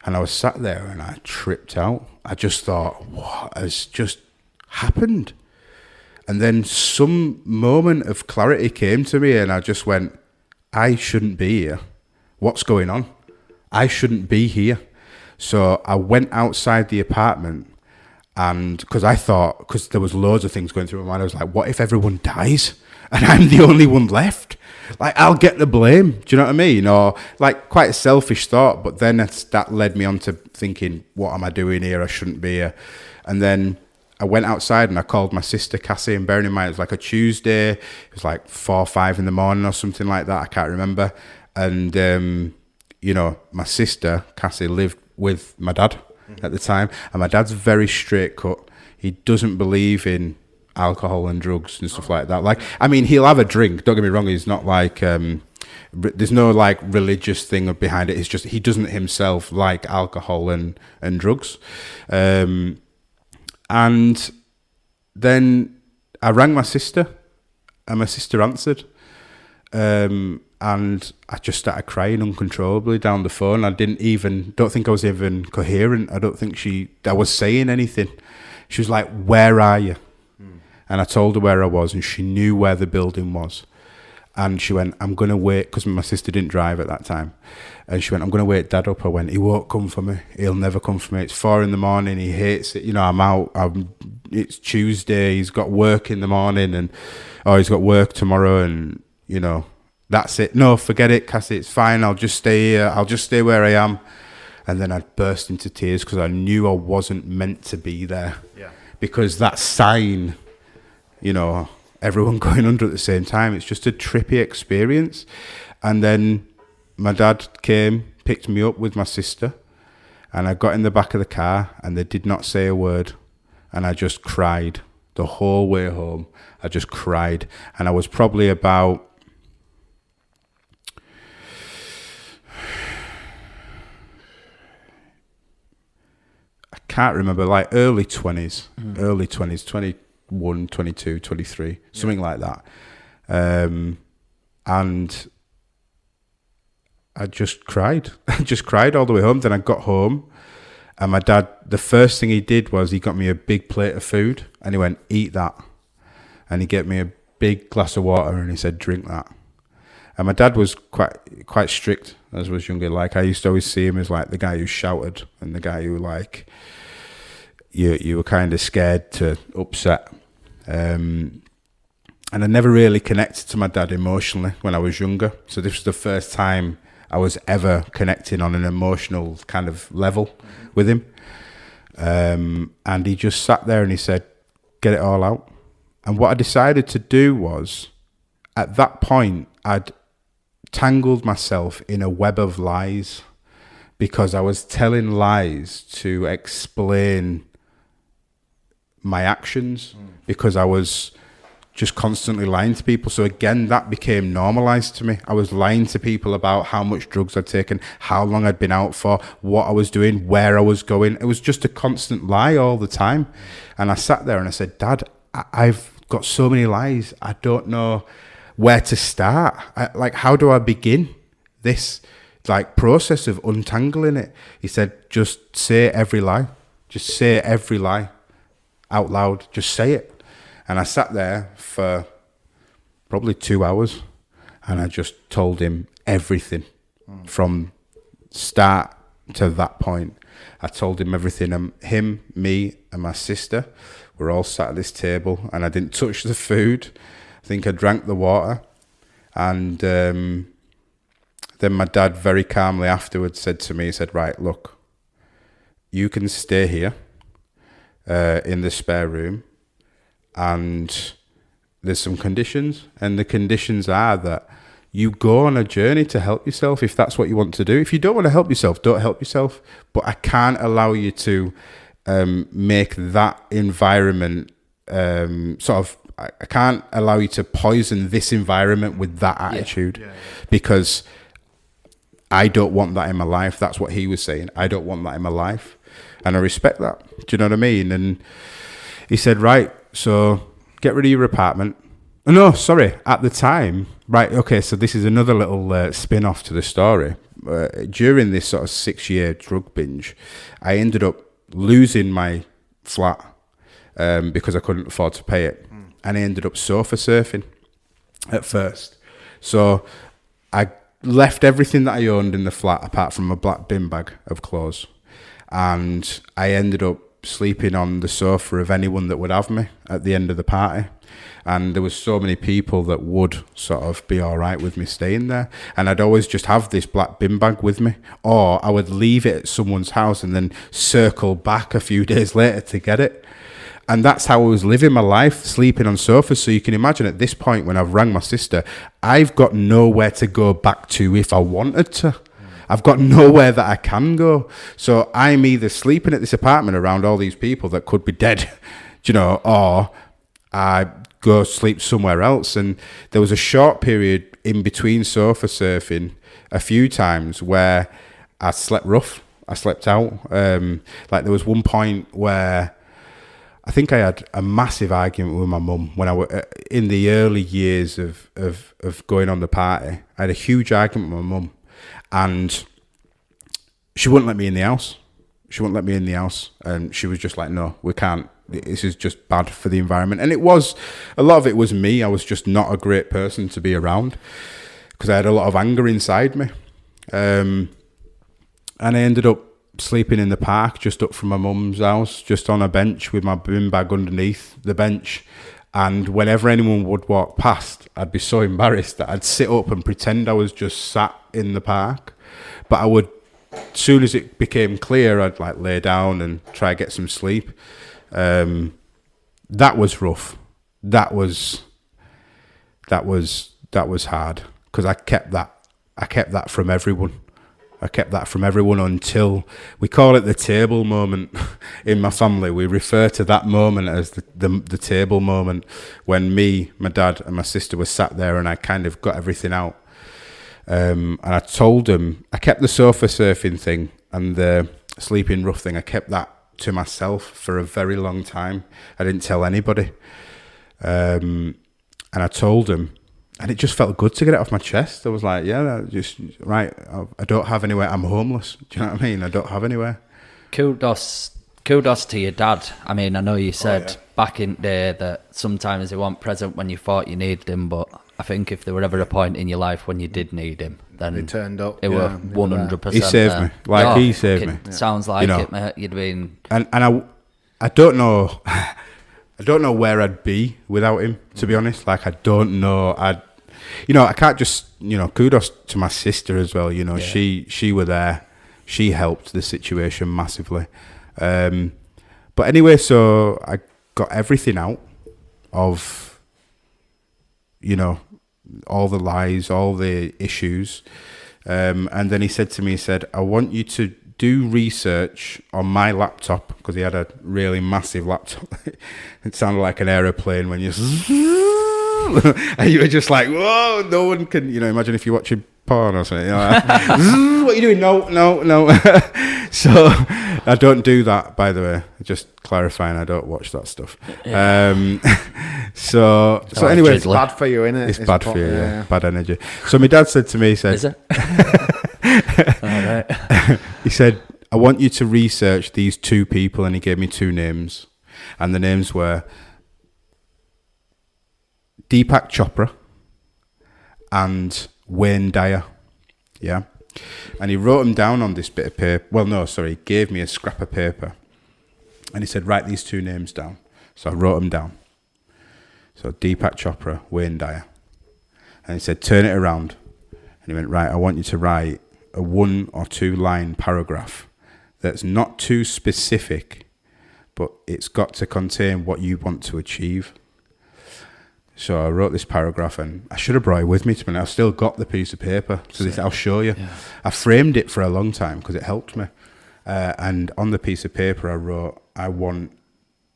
Speaker 3: And I was sat there and I tripped out. I just thought, what has just happened? And then some moment of clarity came to me, and I just went, I shouldn't be here. What's going on? I shouldn't be here. So I went outside the apartment, and because there was loads of things going through my mind, I was like, what if everyone dies and I'm the only one left? Like, I'll get the blame. Do you know what I mean? Or like quite a selfish thought, but then that led me on to thinking, what am I doing here? I shouldn't be here. And then I went outside and I called my sister Cassie, and bearing in mind it was like a Tuesday, it was like 4 or 5 in the morning or something like that. I can't remember. And, my sister Cassie lived with my dad at the time, and my dad's very straight cut. He doesn't believe in alcohol and drugs and stuff like that. Like, I mean, he'll have a drink, don't get me wrong, he's not like there's no like religious thing behind it. It's just he doesn't himself like alcohol and drugs. And then I rang my sister, and my sister answered, and I just started crying uncontrollably down the phone. Don't think I was even coherent. I don't think I was saying anything. She was like, where are you? And I told her where I was, and she knew where the building was. And she went, I'm going to wait, because my sister didn't drive at that time. And she went, I'm going to wake Dad up. I went, he won't come for me. He'll never come for me. It's 4 a.m. He hates it. You know, I'm out. It's Tuesday. He's got work in the morning, he's got work tomorrow. And, you know, that's it. No, forget it, Cassie. It's fine. I'll just stay here. I'll just stay where I am. And then I'd burst into tears because I knew I wasn't meant to be there.
Speaker 2: Yeah.
Speaker 3: Because that sign, you know, everyone going under at the same time, it's just a trippy experience. And then my dad came, picked me up with my sister, and I got in the back of the car, and they did not say a word. And I just cried the whole way home. I just cried. And I was probably about... I can't remember, like early 20s, 21, 22, 23, something like that. And I just cried. I just cried all the way home. Then I got home, and my dad, the first thing he did was he got me a big plate of food, and he went, eat that. And he gave me a big glass of water, and he said, drink that. And my dad was quite strict as I was younger. Like, I used to always see him as like the guy who shouted, and the guy who, like, you were kind of scared to upset. And I never really connected to my dad emotionally when I was younger. So this was the first time I was ever connecting on an emotional kind of level with him. And he just sat there and he said, get it all out. And what I decided to do was, at that point, I'd tangled myself in a web of lies, because I was telling lies to explain my actions, because I was just constantly lying to people. So again, that became normalized to me. I was lying to people about how much drugs I'd taken, how long I'd been out for, what I was doing, where I was going. It was just a constant lie all the time. And I sat there and I said, Dad, I've got so many lies. I don't know where to start. How do I begin this process of untangling it? He said, just say every lie. Just say every lie out loud. Just say it. And I sat there for probably 2 hours, and I just told him everything from start to that point. I told him everything. Him, me, and my sister were all sat at this table, and I didn't touch the food. I think I drank the water. And then my dad very calmly afterwards said to me, he said, right, look, you can stay here in the spare room, and there's some conditions, and the conditions are that you go on a journey to help yourself if that's what you want to do. If you don't want to help yourself, don't help yourself. But I can't allow you to make that environment I can't allow you to poison this environment with that attitude, because I don't want that in my life. That's what he was saying. I don't want that in my life. And I respect that. Do you know what I mean? And he said, right, so get rid of your apartment. No, sorry, at the time, right, okay, so this is another little spin-off to the story. During this sort of 6-year drug binge, I ended up losing my flat because I couldn't afford to pay it. And I ended up sofa surfing at first. So I left everything that I owned in the flat apart from a black bin bag of clothes. And I ended up sleeping on the sofa of anyone that would have me at the end of the party. And there was so many people that would sort of be all right with me staying there. And I'd always just have this black bin bag with me, or I would leave it at someone's house and then circle back a few days later to get it. And that's how I was living my life, sleeping on sofas. So you can imagine at this point when I've rang my sister, I've got nowhere to go back to if I wanted to. I've got nowhere that I can go. So I'm either sleeping at this apartment around all these people that could be dead, you know, or I go sleep somewhere else. And there was a short period in between sofa surfing a few times where I slept rough. I slept out. Like there was one point where I think I had a massive argument with my mum when I was in the early years of going on the party. I had a huge argument with my mum, and she wouldn't let me in the house. She wouldn't let me in the house, and she was just like, "No, we can't this is just bad for the environment. And a lot of it was me. I was just not a great person to be around because I had a lot of anger inside me. And I ended up sleeping in the park just up from my mum's house, just on a bench with my bin bag underneath the bench. And whenever anyone would walk past, I'd be so embarrassed that I'd sit up and pretend I was just sat in the park. But I would, as soon as it became clear, I'd like lay down and try to get some sleep. That was rough. That was hard because I kept that from everyone. I kept that from everyone until we call it the table moment in my family. We refer to that moment as the table moment when me, my dad, and my sister were sat there and I kind of got everything out. And I told him, I kept the sofa surfing thing and the sleeping rough thing. I kept that to myself for a very long time. I didn't tell anybody. And I told him. And it just felt good to get it off my chest. I was like, yeah, right. I don't have anywhere. I'm homeless. Do you know what I mean? I don't have anywhere.
Speaker 1: Kudos to your dad. I mean, I know you said back in the day that sometimes he wasn't present when you thought you needed him, but I think if there were ever a point in your life when you did need him, then
Speaker 2: he turned up.
Speaker 1: It were 100%.
Speaker 3: He saved me. Like he saved me.
Speaker 1: Sounds like it, mate. You'd been.
Speaker 3: And I don't know. I don't know where I'd be without him. To be honest, like I don't know. I can't just, kudos to my sister as well. She were there. She helped the situation massively. But anyway, so I got everything out of, all the lies, all the issues. And then he said to me, I want you to do research on my laptop, because he had a really massive laptop. It sounded like an aeroplane when you... and you were just like, whoa, no one can, imagine if you're watching porn or something. What are you doing? No. So I don't do that, by the way. Just clarifying, I don't watch that stuff. So anyway,
Speaker 2: it's bad for you, innit?
Speaker 3: It's bad for you, yeah. Bad energy. So my dad said to me,
Speaker 1: Is it? All right.
Speaker 3: He said, I want you to research these two people, and he gave me two names, and the names were Deepak Chopra and Wayne Dyer. Yeah. And he wrote them down on this bit of paper. He gave me a scrap of paper. And he said, write these two names down. So I wrote them down. So Deepak Chopra, Wayne Dyer. And he said, turn it around. And he went, right, I want you to write a 1 or 2 line paragraph that's not too specific, but it's got to contain what you want to achieve. So I wrote this paragraph, and I should have brought it with me to me. I've still got the piece of paper, so I'll show you. Yeah. I framed it for a long time because it helped me. And on the piece of paper I wrote, I want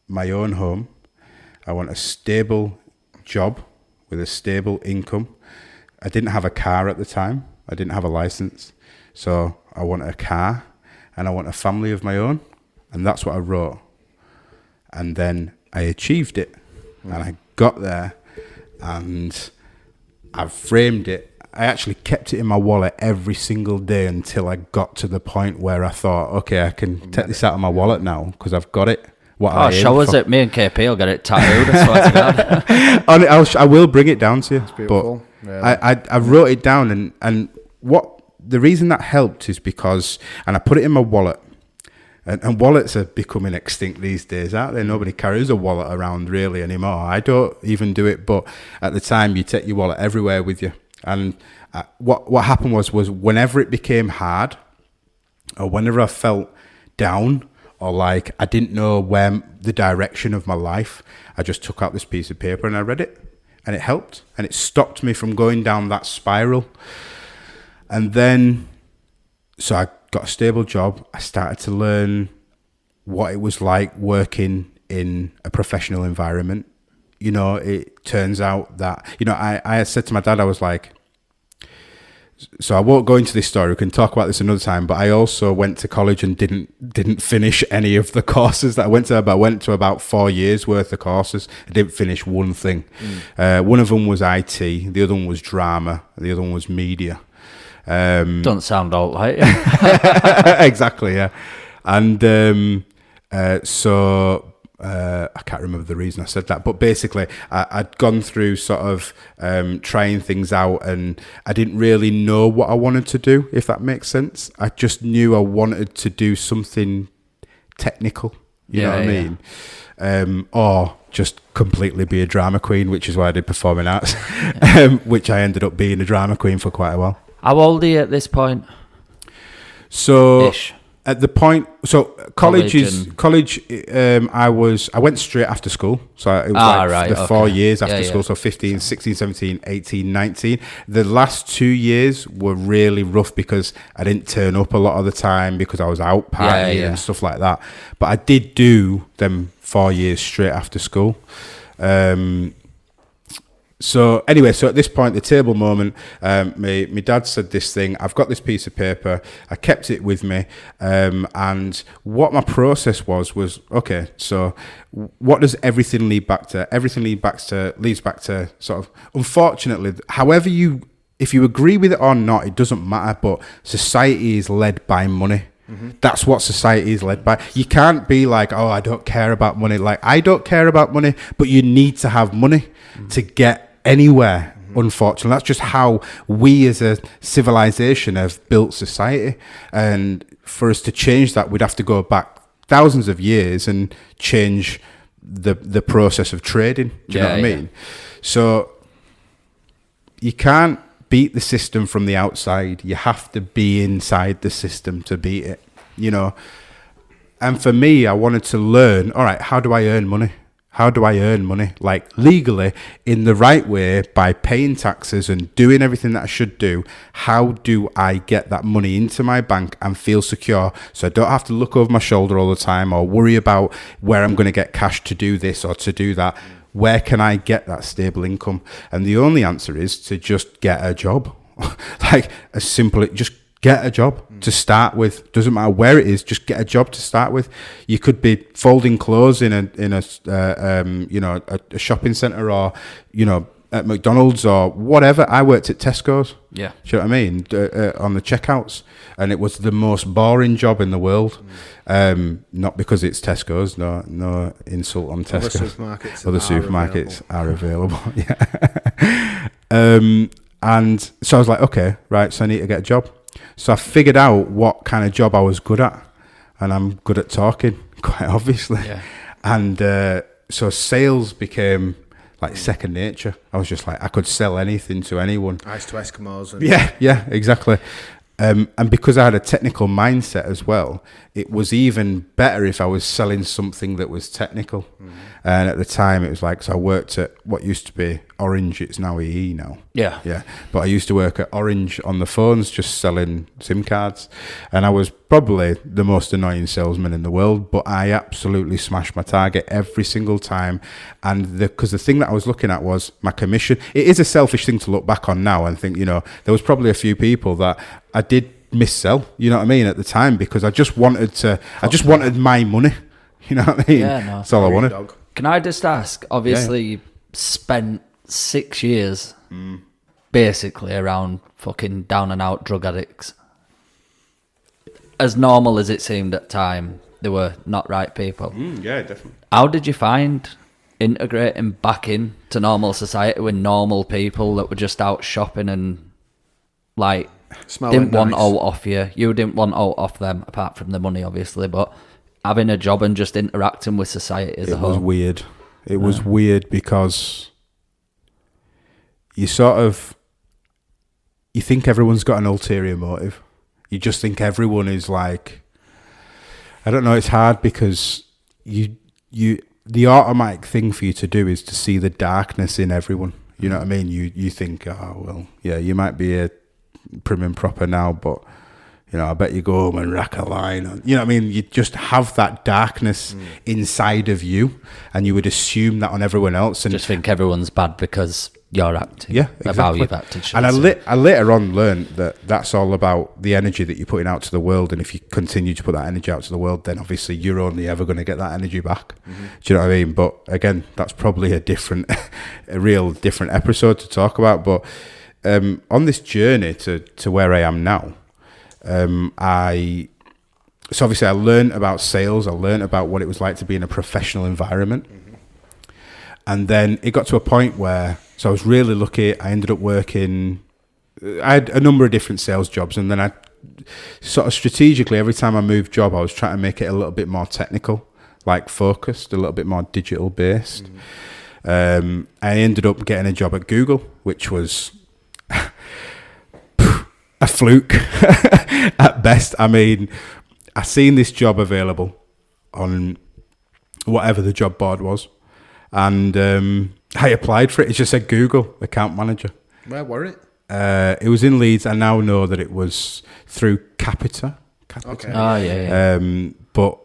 Speaker 3: my own home. I want a stable job with a stable income. I didn't have a car at the time. I didn't have a license. So I want a car, and I want a family of my own. And that's what I wrote. And then I achieved it. And I got there. And I framed it. I actually kept it in my wallet every single day until I got to the point where I thought, okay, I can take this out of my wallet now because I've got it.
Speaker 1: Show us it. Me and KP will get it tattooed. I swear to
Speaker 3: God. I will bring it down to you.
Speaker 2: It's beautiful.
Speaker 3: But I wrote it down, and what the reason that helped is because, and I put it in my wallet. And wallets are becoming extinct these days, aren't they? Nobody carries a wallet around really anymore. I don't even do it, but at the time you take your wallet everywhere with you. And what happened was whenever it became hard, or whenever I felt down, or like I didn't know where the direction of my life, I just took out this piece of paper and I read it, and it helped, and it stopped me from going down that spiral. And then, so I got a stable job. I started to learn what it was like working in a professional environment. It turns out that, I said to my dad, I was like, so I won't go into this story. We can talk about this another time. But I also went to college and didn't finish any of the courses that I went to. But I went to about 4 years worth of courses. I didn't finish one thing. One of them was IT. The other one was drama. The other one was media.
Speaker 1: Don't sound all right.
Speaker 3: Exactly, yeah. And so I can't remember the reason I said that, but basically I'd gone through sort of trying things out, and I didn't really know what I wanted to do, if that makes sense. I just knew I wanted to do something technical, you know what I mean? Or just completely be a drama queen, which is why I did performing arts, which I ended up being a drama queen for quite a while.
Speaker 1: How old are you at this point?
Speaker 3: So...
Speaker 1: Ish.
Speaker 3: At the point, so college. I went straight after school, so it was 4 years after school. So 15, 16, 17, 18, 19. The last 2 years were really rough because I didn't turn up a lot of the time because I was out partying and stuff like that. But I did do them 4 years straight after school. So anyway, so at this point, the table moment, my dad said this thing. I've got this piece of paper. I kept it with me, and what my process was okay. So what does everything lead back to? Everything leads back to sort of, unfortunately, if you agree with it or not, it doesn't matter. But society is led by money. That's what society is led by. You can't be like, oh, I don't care about money. Like, I don't care about money, but you need to have money to get anywhere. Unfortunately, that's just how we as a civilization have built society, and for us to change that, we'd have to go back thousands of years and change the process of trading. Do you know what I mean? So you can't beat the system from the outside. You have to be inside the system to beat it, you know. And for me, I wanted to learn, all right, how do I earn money? How do I earn money? Like, legally, in the right way, by paying taxes and doing everything that I should do. How do I get that money into my bank and feel secure, so I don't have to look over my shoulder all the time or worry about where I'm going to get cash to do this or to do that? Where can I get that stable income? And the only answer is to just get a job. Like, as simple, just get a job to start with. Doesn't matter where it is, just get a job to start with. You could be folding clothes in a shopping centre, or, you know, at McDonald's or whatever. I worked at Tesco's. Yeah. Do you know what I mean? On the checkouts. And it was the most boring job in the world. Not because it's Tesco's, no insult on Tesco's. Other supermarkets are available. Yeah. And so I was like, okay, right, so I need to get a job. So I figured out what kind of job I was good at, and I'm good at talking, quite obviously. Yeah. And so sales became like second nature. I was just like, I could sell anything to anyone. Ice to Eskimos. Yeah, exactly. And because I had a technical mindset as well, it was even better if I was selling something that was technical. And at the time, it was like, so I worked at what used to be Orange. It's now EE now. Yeah. But I used to work at Orange on the phones, just selling SIM cards. And I was probably the most annoying salesman in the world, but I absolutely smashed my target every single time. And because the thing that I was looking at was my commission. It is a selfish thing to look back on now and think, you know, there was probably a few people that I did missell, you know what I mean, at the time, because I just wanted my money. You know what I mean? Yeah, no. That's all I wanted. Dog.
Speaker 1: Can I just ask, obviously you spent 6 years basically around fucking down and out drug addicts. As normal as it seemed at the time, they were not right people.
Speaker 3: Yeah, definitely.
Speaker 1: How did you find integrating back into normal society with normal people that were just out shopping and like didn't want out off you? You didn't want out off them, apart from the money obviously, but having a job and just interacting with society as a whole.
Speaker 3: It was weird. It was weird because you think everyone's got an ulterior motive. You just think everyone is like, I don't know, it's hard because the automatic thing for you to do is to see the darkness in everyone. You know what I mean? You think, oh, well, yeah, you might be a prim and proper now, but, you know, I bet you go home and rack a line. You know what I mean? You just have that darkness inside of you, and you would assume that on everyone else. And
Speaker 1: just think everyone's bad because you're acting.
Speaker 3: Yeah, exactly.
Speaker 1: About how you've acted.
Speaker 3: And I later on learned that that's all about the energy that you're putting out to the world. And if you continue to put that energy out to the world, then obviously you're only ever going to get that energy back. Do you know what I mean? But again, that's probably a real different episode to talk about. But on this journey to where I am now, I so obviously I learned about sales. I learned about what it was like to be in a professional environment. And then it got to a point where, so I was really lucky. I ended up working, I had a number of different sales jobs. And then I sort of strategically, every time I moved job, I was trying to make it a little bit more technical, like focused, a little bit more digital based. I ended up getting a job at Google, which was a fluke at best. I mean, I seen this job available on whatever the job board was, and I applied for it. It just said Google account manager.
Speaker 2: Where were it?
Speaker 3: It was in Leeds. I now know that it was through Capita.
Speaker 2: Okay.
Speaker 1: Oh yeah.
Speaker 3: But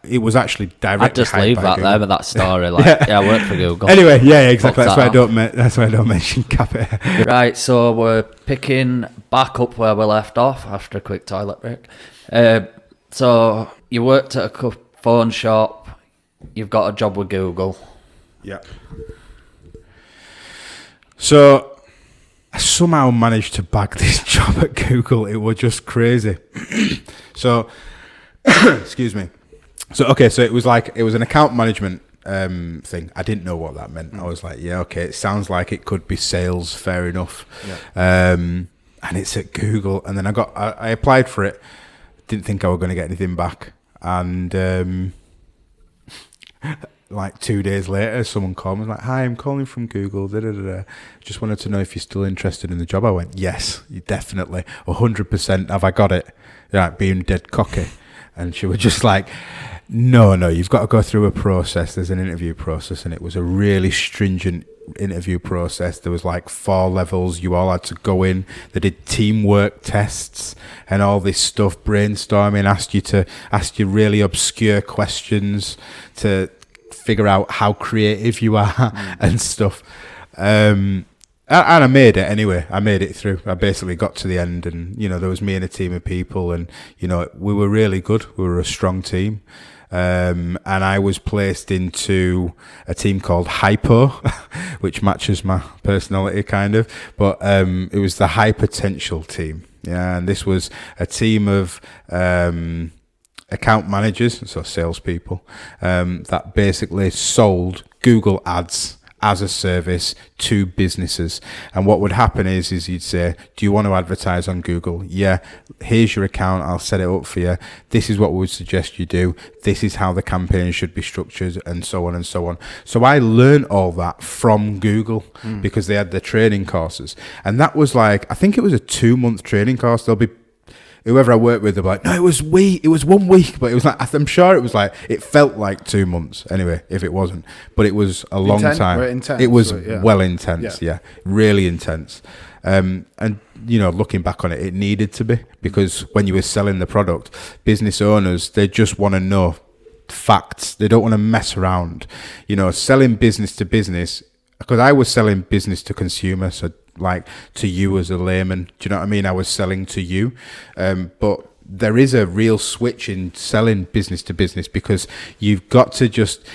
Speaker 3: it was actually directly.
Speaker 1: I'd just leave that there with that story. Like, yeah, I work for Google.
Speaker 3: Anyway, yeah, exactly.
Speaker 1: Fuck
Speaker 3: That's why I don't mention Capita.
Speaker 1: Right, so we're picking back up where we left off after a quick toilet break. So you worked at a phone shop. You've got a job with Google.
Speaker 3: Yeah. So I somehow managed to bag this job at Google. It was just crazy. So, excuse me. So, okay, so it was an account management thing. I didn't know what that meant. I was like, yeah, okay, it sounds like it could be sales, fair enough. Yeah. And it's at Google. And then I applied for it. Didn't think I was going to get anything back. And like 2 days later, someone called me and was like, hi, I'm calling from Google. Just wanted to know if you're still interested in the job. I went, yes, definitely. 100%. Have I got it? Like, being dead cocky. And she was just like, no, you've got to go through a process. There's an interview process, and it was a really stringent interview process. There was like 4 levels. You all had to go in. They did teamwork tests and all this stuff, brainstorming, asked you really obscure questions to figure out how creative you are and stuff. And I made it anyway. I made it through. I basically got to the end, and there was me and a team of people, and we were really good. We were a strong team. And I was placed into a team called Hypo, which matches my personality kind of, but it was the high potential team. Yeah, and this was a team of account managers, so salespeople, that basically sold Google Ads as a service to businesses. And what would happen is you'd say, do you want to advertise on Google? Yeah, here's your account, I'll set it up for you. This is what we would suggest you do. This is how the campaign should be structured, and so on and so on. So I learned all that from Google because they had their training courses. And that was like, I think it was a 2-month training course. There'll be whoever I worked with, they're like, no, it was 1 week, but it was like, I'm sure it was like, it felt like 2 months anyway, if it wasn't, but it was a long time.
Speaker 2: Intense,
Speaker 3: it was well intense. Yeah, really intense. And looking back on it, it needed to be, because when you were selling the product, business owners, they just want to know facts. They don't want to mess around, selling business to business, because I was selling business to consumer. So like to you as a layman, do you know what I mean? I was selling to you, but there is a real switch in selling business to business, because you've got to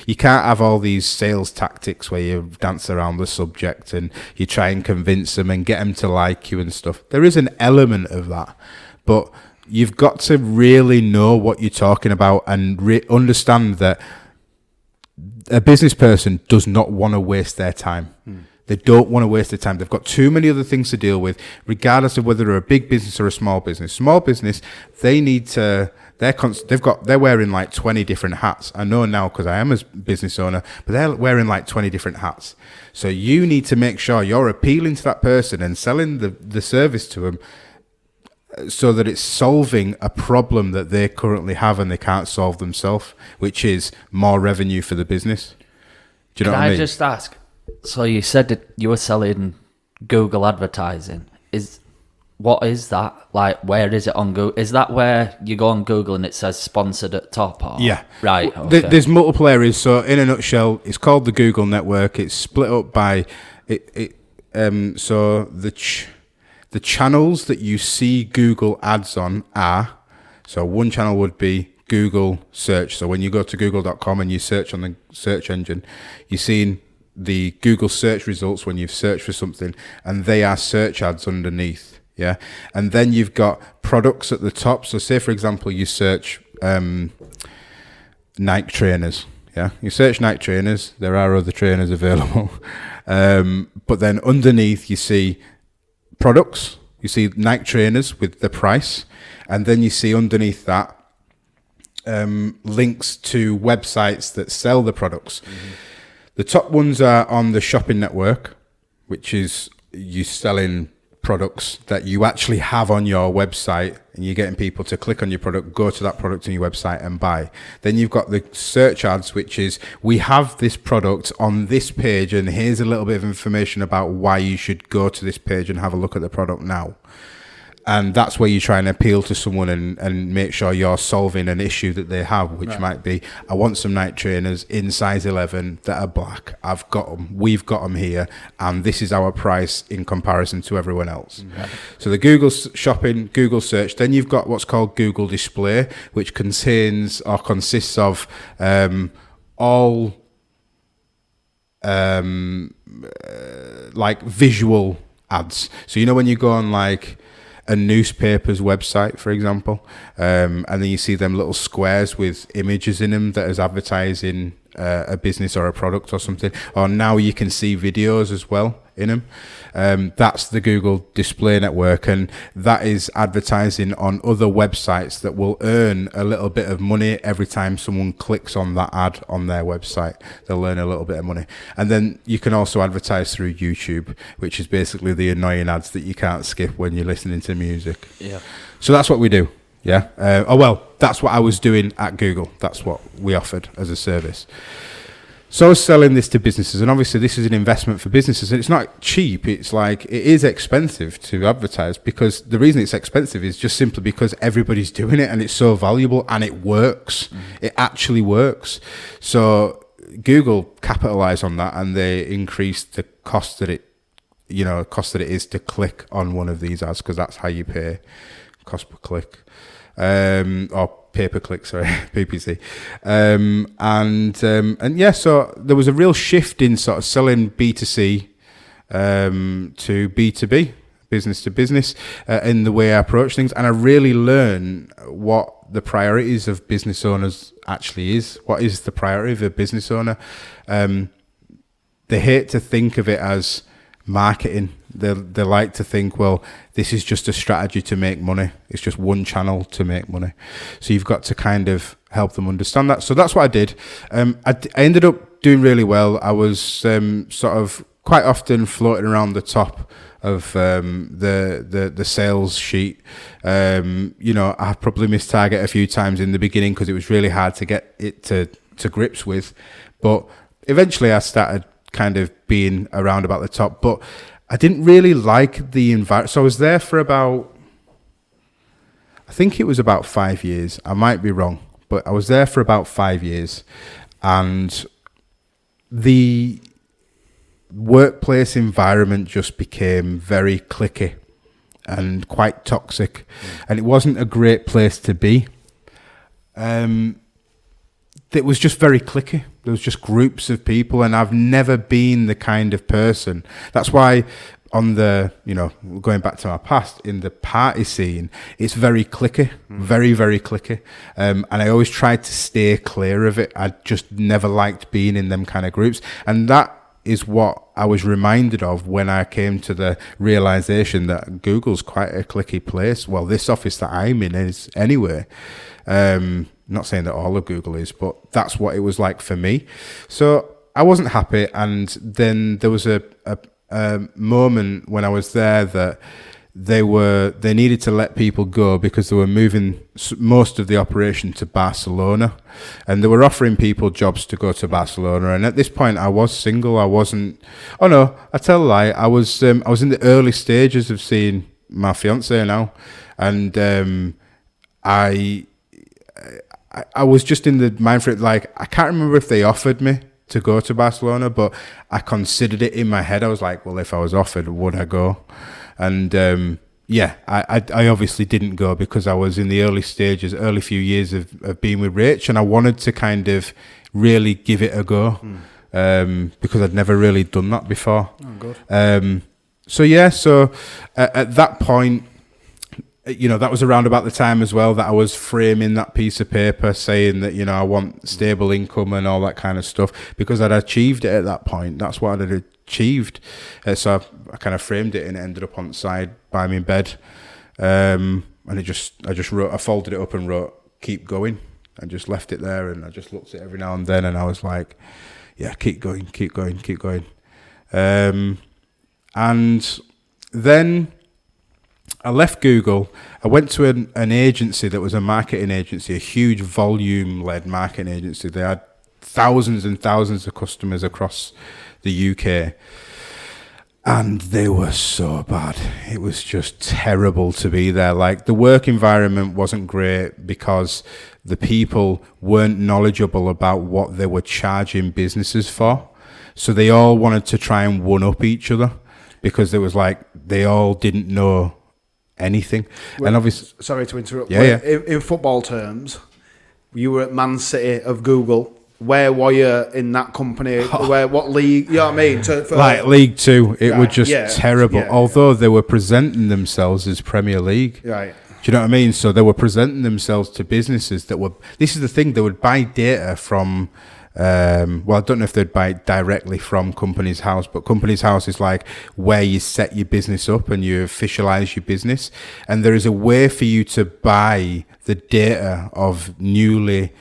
Speaker 3: you can't have all these sales tactics where you dance around the subject and you try and convince them and get them to like you and stuff. There is an element of that, but you've got to really know what you're talking about and understand that a business person does not want to waste their time. They don't want to waste their time. They've got too many other things to deal with, regardless of whether they're a big business or a small business. Small business, they need to. They're wearing like 20 different hats. I know now because I am a business owner, but they're wearing like 20 different hats. So you need to make sure you're appealing to that person and selling the service to them, so that it's solving a problem that they currently have and they can't solve themselves, which is more revenue for the business. Do you know what I mean?
Speaker 1: Can I just ask? So you said that you were selling Google advertising. What is that? Like, where is it on Google? Is that where you go on Google and it says sponsored at top? Or?
Speaker 3: Yeah.
Speaker 1: Right. Okay.
Speaker 3: There's multiple areas. So in a nutshell, it's called the Google network. It's split up by so the channels that you see Google ads on are, so one channel would be Google search. So when you go to google.com and you search on the search engine, you're seeing the Google search results when you've searched for something, and they are search ads underneath. Yeah. And then you've got products at the top. So say, for example, you search Nike trainers. Yeah, you search Nike trainers. There are other trainers available, but then underneath you see products. You see Nike trainers with the price, and then you see underneath that links to websites that sell the products. Mm-hmm. The top ones are on the shopping network, which is you selling products that you actually have on your website, and you're getting people to click on your product, go to that product on your website and buy. Then you've got the search ads, which is we have this product on this page, and here's a little bit of information about why you should go to this page and have a look at the product now. And that's where you try and appeal to someone and make sure you're solving an issue that they have, which might be, I want some Nike trainers in size 11 that are black. I've got them. We've got them here. And this is our price in comparison to everyone else. Mm-hmm. So the Google shopping, Google search. Then you've got what's called Google display, which consists of all like visual ads. So you know when you go on like a newspaper's website, for example, and then you see them little squares with images in them that is advertising a business or a product or something, or now you can see videos as well in them. That's the Google display network, and that is advertising on other websites that will earn a little bit of money every time someone clicks on that ad on their website. They'll earn a little bit of money. And then you can also advertise through YouTube, which is basically the annoying ads that you can't skip when you're listening to music. Yeah. So that's what we do. Yeah. That's what I was doing at Google. That's what we offered as a service. So I was selling this to businesses, and obviously this is an investment for businesses, and it's not cheap. It's like, it is expensive to advertise, because the reason it's expensive is just simply because everybody's doing it and it's so valuable and it works. Mm-hmm. It actually works. So Google capitalized on that, and they increased the cost that it is to click on one of these ads, because that's how you pay, cost per click. Or pay-per-click, sorry, PPC. So there was a real shift in sort of selling B2C to B2B, business to business, in the way I approach things. And I really learned what the priorities of business owners actually is. What is the priority of a business owner? They hate to think of it as marketing. They like to think, well, this is just a strategy to make money. It's just one channel to make money. So you've got to kind of help them understand that. So that's what I did. I ended up doing really well. I was sort of quite often floating around the top of the sales sheet. I probably missed target a few times in the beginning because it was really hard to get it to grips with. But eventually I started kind of being around about the top, but I didn't really like the environment. So I was there for I think it was about 5 years. I might be wrong, but I was there for about 5 years, and the workplace environment just became very cliquey and quite toxic, and it wasn't a great place to be. It was just very cliquey. There was just groups of people, and I've never been the kind of person. That's why on the, going back to my past, in the party scene, it's very cliquey, very, very cliquey. And I always tried to stay clear of it. I just never liked being in them kind of groups. And that is what I was reminded of when I came to the realization that Google's quite a cliquey place. Well, this office that I'm in is anyway. Not saying that all of Google is, but that's what it was like for me. So I wasn't happy, and then there was a moment when I was there that they needed to let people go because they were moving most of the operation to Barcelona, and they were offering people jobs to go to Barcelona. And at this point, I was single. I wasn't. Oh no, I tell a lie. I was in the early stages of seeing my fiance now, and I was just in the mind for it. Like, I can't remember if they offered me to go to Barcelona, but I considered it in my head. I was like, well, if I was offered, would I go? And I obviously didn't go because I was in the early few years of being with Rach, and I wanted to kind of really give it a go because I'd never really done that before. Oh, good. So at that point, that was around about the time as well that I was framing that piece of paper saying that, I want stable income and all that kind of stuff, because I'd achieved it at that point. That's what I'd achieved. So I kind of framed it and it ended up on the side by my bed. And I just wrote, I folded it up and wrote, keep going, and just left it there. And I just looked at it every now and then and I was like, yeah, keep going. And then I left Google. I went to an agency that was a marketing agency, a huge volume-led marketing agency. They had thousands and thousands of customers across the UK. And they were so bad. It was just terrible to be there. Like, the work environment wasn't great because the people weren't knowledgeable about what they were charging businesses for. So they all wanted to try and one-up each other because it was like they all didn't know anything.
Speaker 2: Well,
Speaker 3: and obviously,
Speaker 2: sorry to interrupt.
Speaker 3: Yeah.
Speaker 2: In football terms, you were at Man City of Google. Where were you in that company? What league? You know what I mean?
Speaker 3: Like League Two, it was just terrible.
Speaker 2: Yeah,
Speaker 3: although they were presenting themselves as Premier League.
Speaker 2: Right.
Speaker 3: Do you know what I mean? So they were presenting themselves to businesses that were. This is the thing. They would buy data from. I don't know if they'd buy it directly from Companies House, but Companies House is like where you set your business up and you officialize your business. And there is a way for you to buy the data of newly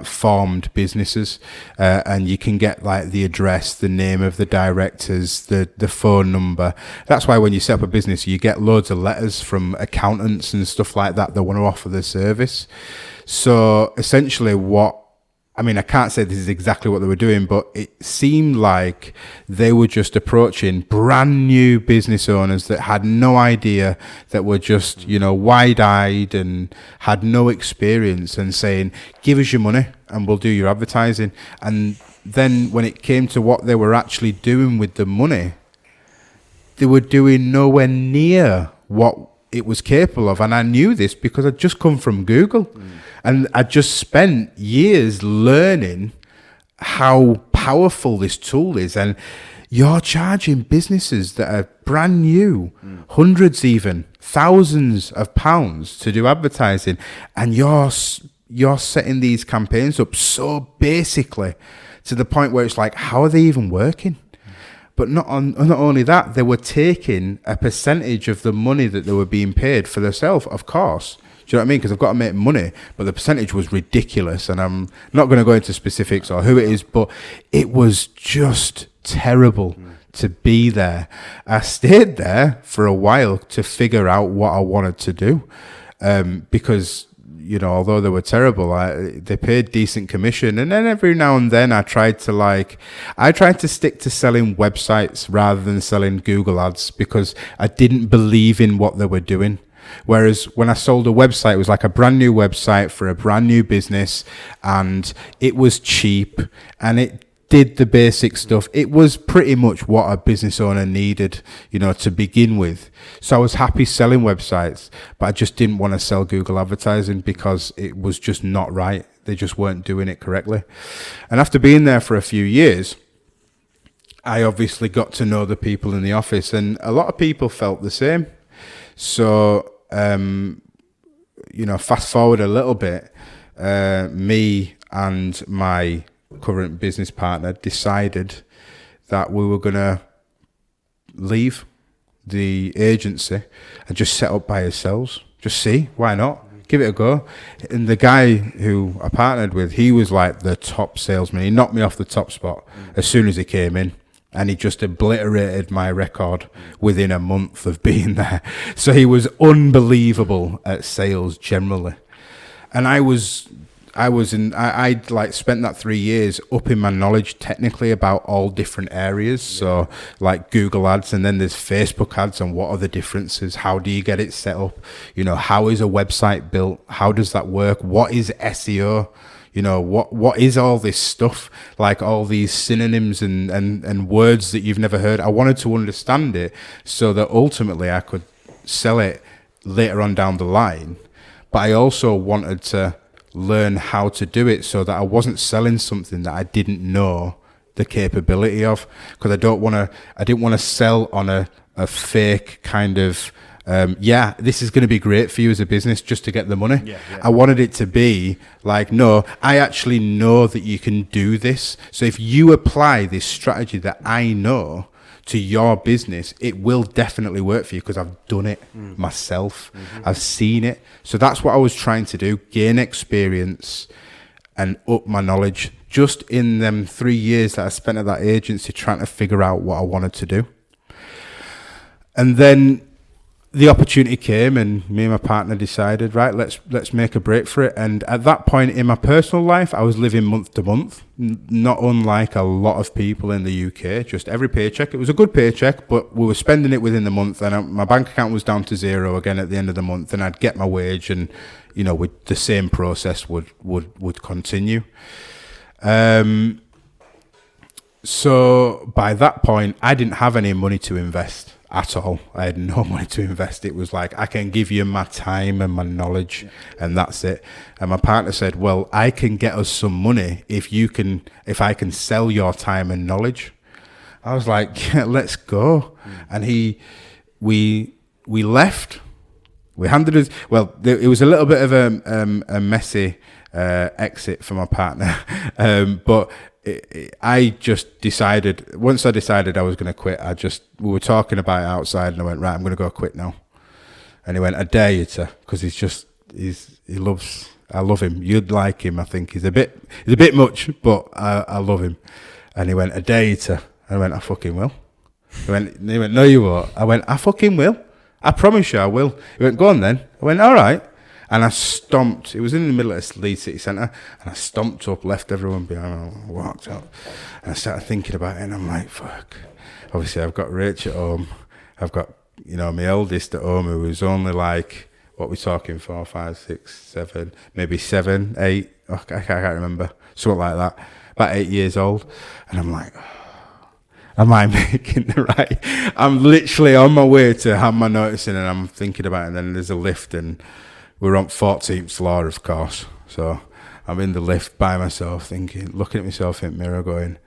Speaker 3: formed businesses, and you can get like the address, the name of the directors, the phone number. That's why when you set up a business, you get loads of letters from accountants and stuff like that want to offer the service. So essentially I can't say this is exactly what they were doing, but it seemed like they were just approaching brand new business owners that had no idea, that were just, wide-eyed and had no experience, and saying, give us your money and we'll do your advertising. And then when it came to what they were actually doing with the money, they were doing nowhere near what it was capable of. And I knew this because I'd just come from Google. And I just spent years learning how powerful this tool is. And you're charging businesses that are brand new, hundreds even, thousands of pounds to do advertising. And you're setting these campaigns up so basically to the point where it's like, how are they even working? But not only that, they were taking a percentage of the money that they were being paid for themselves, of course. Do you know what I mean? Because I've got to make money, but the percentage was ridiculous, and I'm not going to go into specifics or who it is, but it was just terrible to be there. I stayed there for a while to figure out what I wanted to do, because although they were terrible, they paid decent commission, and then every now and then I tried to stick to selling websites rather than selling Google ads, because I didn't believe in what they were doing. Whereas when I sold a website, it was like a brand new website for a brand new business, and it was cheap and it did the basic stuff. It was pretty much what a business owner needed, to begin with. So I was happy selling websites, but I just didn't want to sell Google advertising because it was just not right. They just weren't doing it correctly. And after being there for a few years, I obviously got to know the people in the office, and a lot of people felt the same. So, fast forward a little bit, me and my current business partner decided that we were going to leave the agency and just set up by ourselves. Just see, why not? Give it a go. And the guy who I partnered with, he was like the top salesman. He knocked me off the top spot as soon as he came in. And he just obliterated my record within a month of being there. So he was unbelievable at sales generally. And I'd like spent that 3 years upping my knowledge technically about all different areas. So like Google ads, and then there's Facebook ads, and what are the differences? How do you get it set up? How is a website built? How does that work? What is SEO? What is all this stuff, like all these synonyms and words that you've never heard? I wanted to understand it so that ultimately I could sell it later on down the line. But I also wanted to learn how to do it so that I wasn't selling something that I didn't know the capability of, because I didn't want to sell on a fake kind of this is going to be great for you as a business just to get the money.
Speaker 2: Yeah.
Speaker 3: I wanted it to be like, no, I actually know that you can do this. So if you apply this strategy that I know to your business, it will definitely work for you because I've done it myself. I've seen it. So that's what I was trying to do, gain experience and up my knowledge just in them 3 years that I spent at that agency trying to figure out what I wanted to do. And then the opportunity came and me and my partner decided, right, let's make a break for it. And at that point in my personal life, I was living month to month, not unlike a lot of people in the UK, just every paycheck. It was a good paycheck, but we were spending it within the month, and my bank account was down to zero again at the end of the month, and I'd get my wage, and, you know, with the same process would continue. So by that point, I didn't have any money to invest at all. I had no money to invest. It was like, I can give you my time and my knowledge, and that's it. And my partner said, well, I can get us some money if I can sell your time and knowledge. I was like, yeah, let's go. And we left. We handed us, well, it was a little bit of a messy exit for my partner, but I just decided, once I decided I was going to quit, we were talking about it outside, and I went, right, I'm going to go quit now. And he went, I dare you to, because I love him. You'd like him, I think. He's a bit much, but I love him. And he went, I dare you to. And I went, I fucking will. He went, no, you won't. I went, I fucking will. I promise you I will. He went, go on then. I went, all right. And I stomped. It was in the middle of Leeds City Centre, and I stomped up, left everyone behind, and walked out. And I started thinking about it, and I'm like, fuck. Obviously, I've got Rach at home. I've got, you know, my eldest at home, who was only like, what we're talking, 4, 5, 6, 7, maybe 7, 8. Oh, I can't remember. Something like that. About 8 years old. And I'm like, am I making the right? I'm literally on my way to have my notice in, and I'm thinking about it, and then there's a lift, and we're on 14th floor, of course. So I'm in the lift by myself, looking at myself in the mirror, going,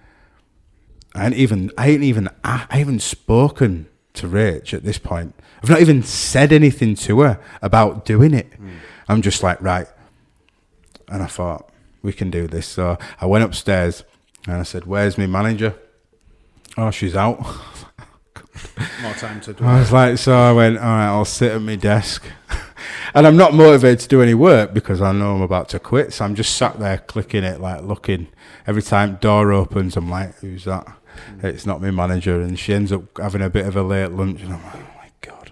Speaker 3: I haven't spoken to Rach at this point. I've not even said anything to her about doing it. I'm just like, right. And I thought, we can do this. So I went upstairs and I said, where's my manager? Oh, she's out.
Speaker 2: More time to do
Speaker 3: I was like, so I went, all right, I'll sit at my desk. And I'm not motivated to do any work because I know I'm about to quit. So I'm just sat there clicking it, like looking. Every time door opens, I'm like, who's that? It's not my manager. And she ends up having a bit of a late lunch. And I'm like, oh my God.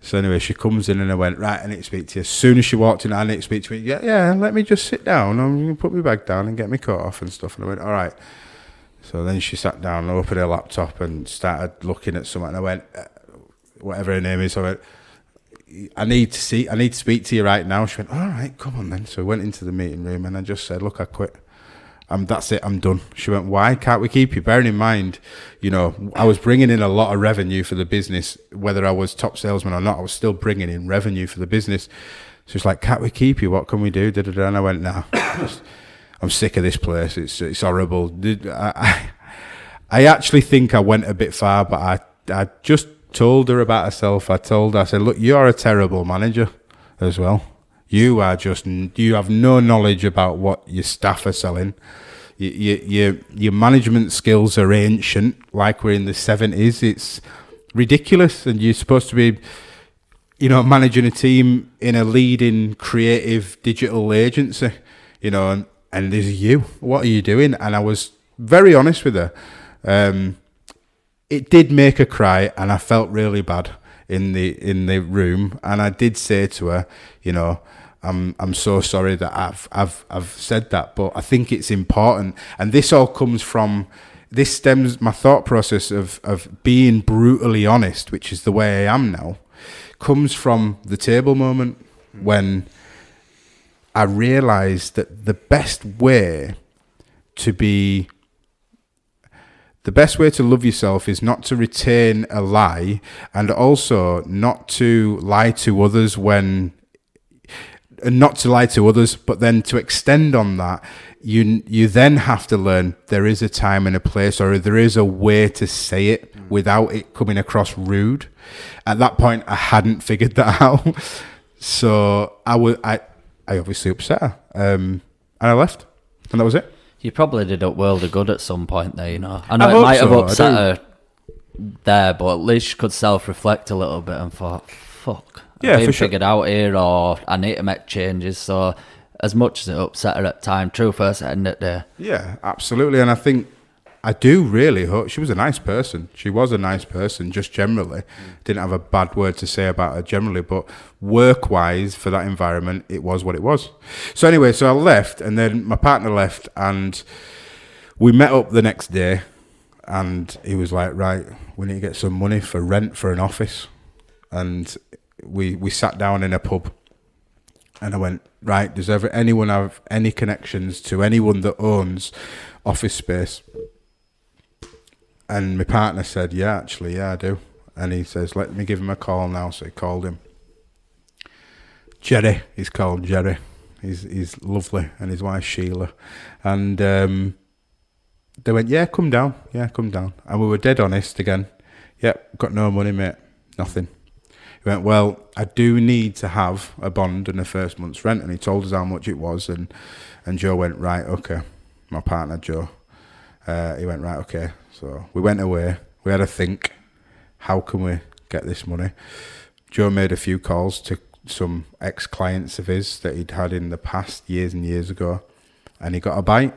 Speaker 3: So anyway, she comes in and I went, right, I need to speak to you. As soon as she walked in, I need to speak to me. Yeah, let me just sit down. I'm going to put my bag down and get my coat off and stuff. And I went, all right. So then she sat down, opened her laptop and started looking at something. And I went, whatever her name is, I went, I need to speak to you right now. She went, all right, come on then. So we went into the meeting room and I just said, look, I quit. That's it, I'm done. She went, why can't we keep you? Bearing in mind, you know, I was bringing in a lot of revenue for the business, whether I was top salesman or not, I was still bringing in revenue for the business. So it's like, can't we keep you? What can we do? And I went, nah, I'm sick of this place. It's horrible. I actually think I went a bit far, but I just told her about herself. I said, look, you're a terrible manager as well. You have no knowledge about what your staff are selling. Your management skills are ancient, like we're in the 70s. It's ridiculous. And you're supposed to be, you know, managing a team in a leading creative digital agency, you know, and there's you. What are you doing? And I was very honest with her. It did make her cry, and I felt really bad in the room. And I did say to her, you know, I'm so sorry that I've said that, but I think it's important. And this all comes from, this stems, my thought process of being brutally honest, which is the way I am now, comes from the table moment when I realised that the best way to love yourself is not to retain a lie, and also not to lie to others but then to extend on that. you then have to learn there is a time and a place, or there is a way to say it without it coming across rude. At that point, I hadn't figured that out, so I obviously upset her, and I left, and that was it.
Speaker 1: You probably did a world of good at some point there, you know. I know it might have upset her there, but at least she could self-reflect a little bit and thought, fuck, I've been figured out here, or I need to make changes. So as much as it upset her at the time, true first at the end of the day.
Speaker 3: Yeah, absolutely. And I think I do really hope she was a nice person. She was a nice person, just generally. Didn't have a bad word to say about her generally, but work-wise for that environment, it was what it was. So anyway, so I left, and then my partner left, and we met up the next day, and he was like, right, we need to get some money for rent for an office. And we sat down in a pub, and I went, right, does anyone have any connections to anyone that owns office space? And my partner said, yeah, I do. And he says, let me give him a call now. So he called him. Jerry, he's called Jerry. He's lovely, and his wife Sheila. And they went, yeah, come down. And we were dead honest again. Yep, got no money, mate, nothing. He went, well, I do need to have a bond and a first month's rent. And he told us how much it was. And Joe went, right, okay. My partner, Joe. He went, right, okay. So we went away. We had a think. How can we get this money? Joe made a few calls to some ex-clients of his that he'd had in the past, years and years ago. And he got a bite.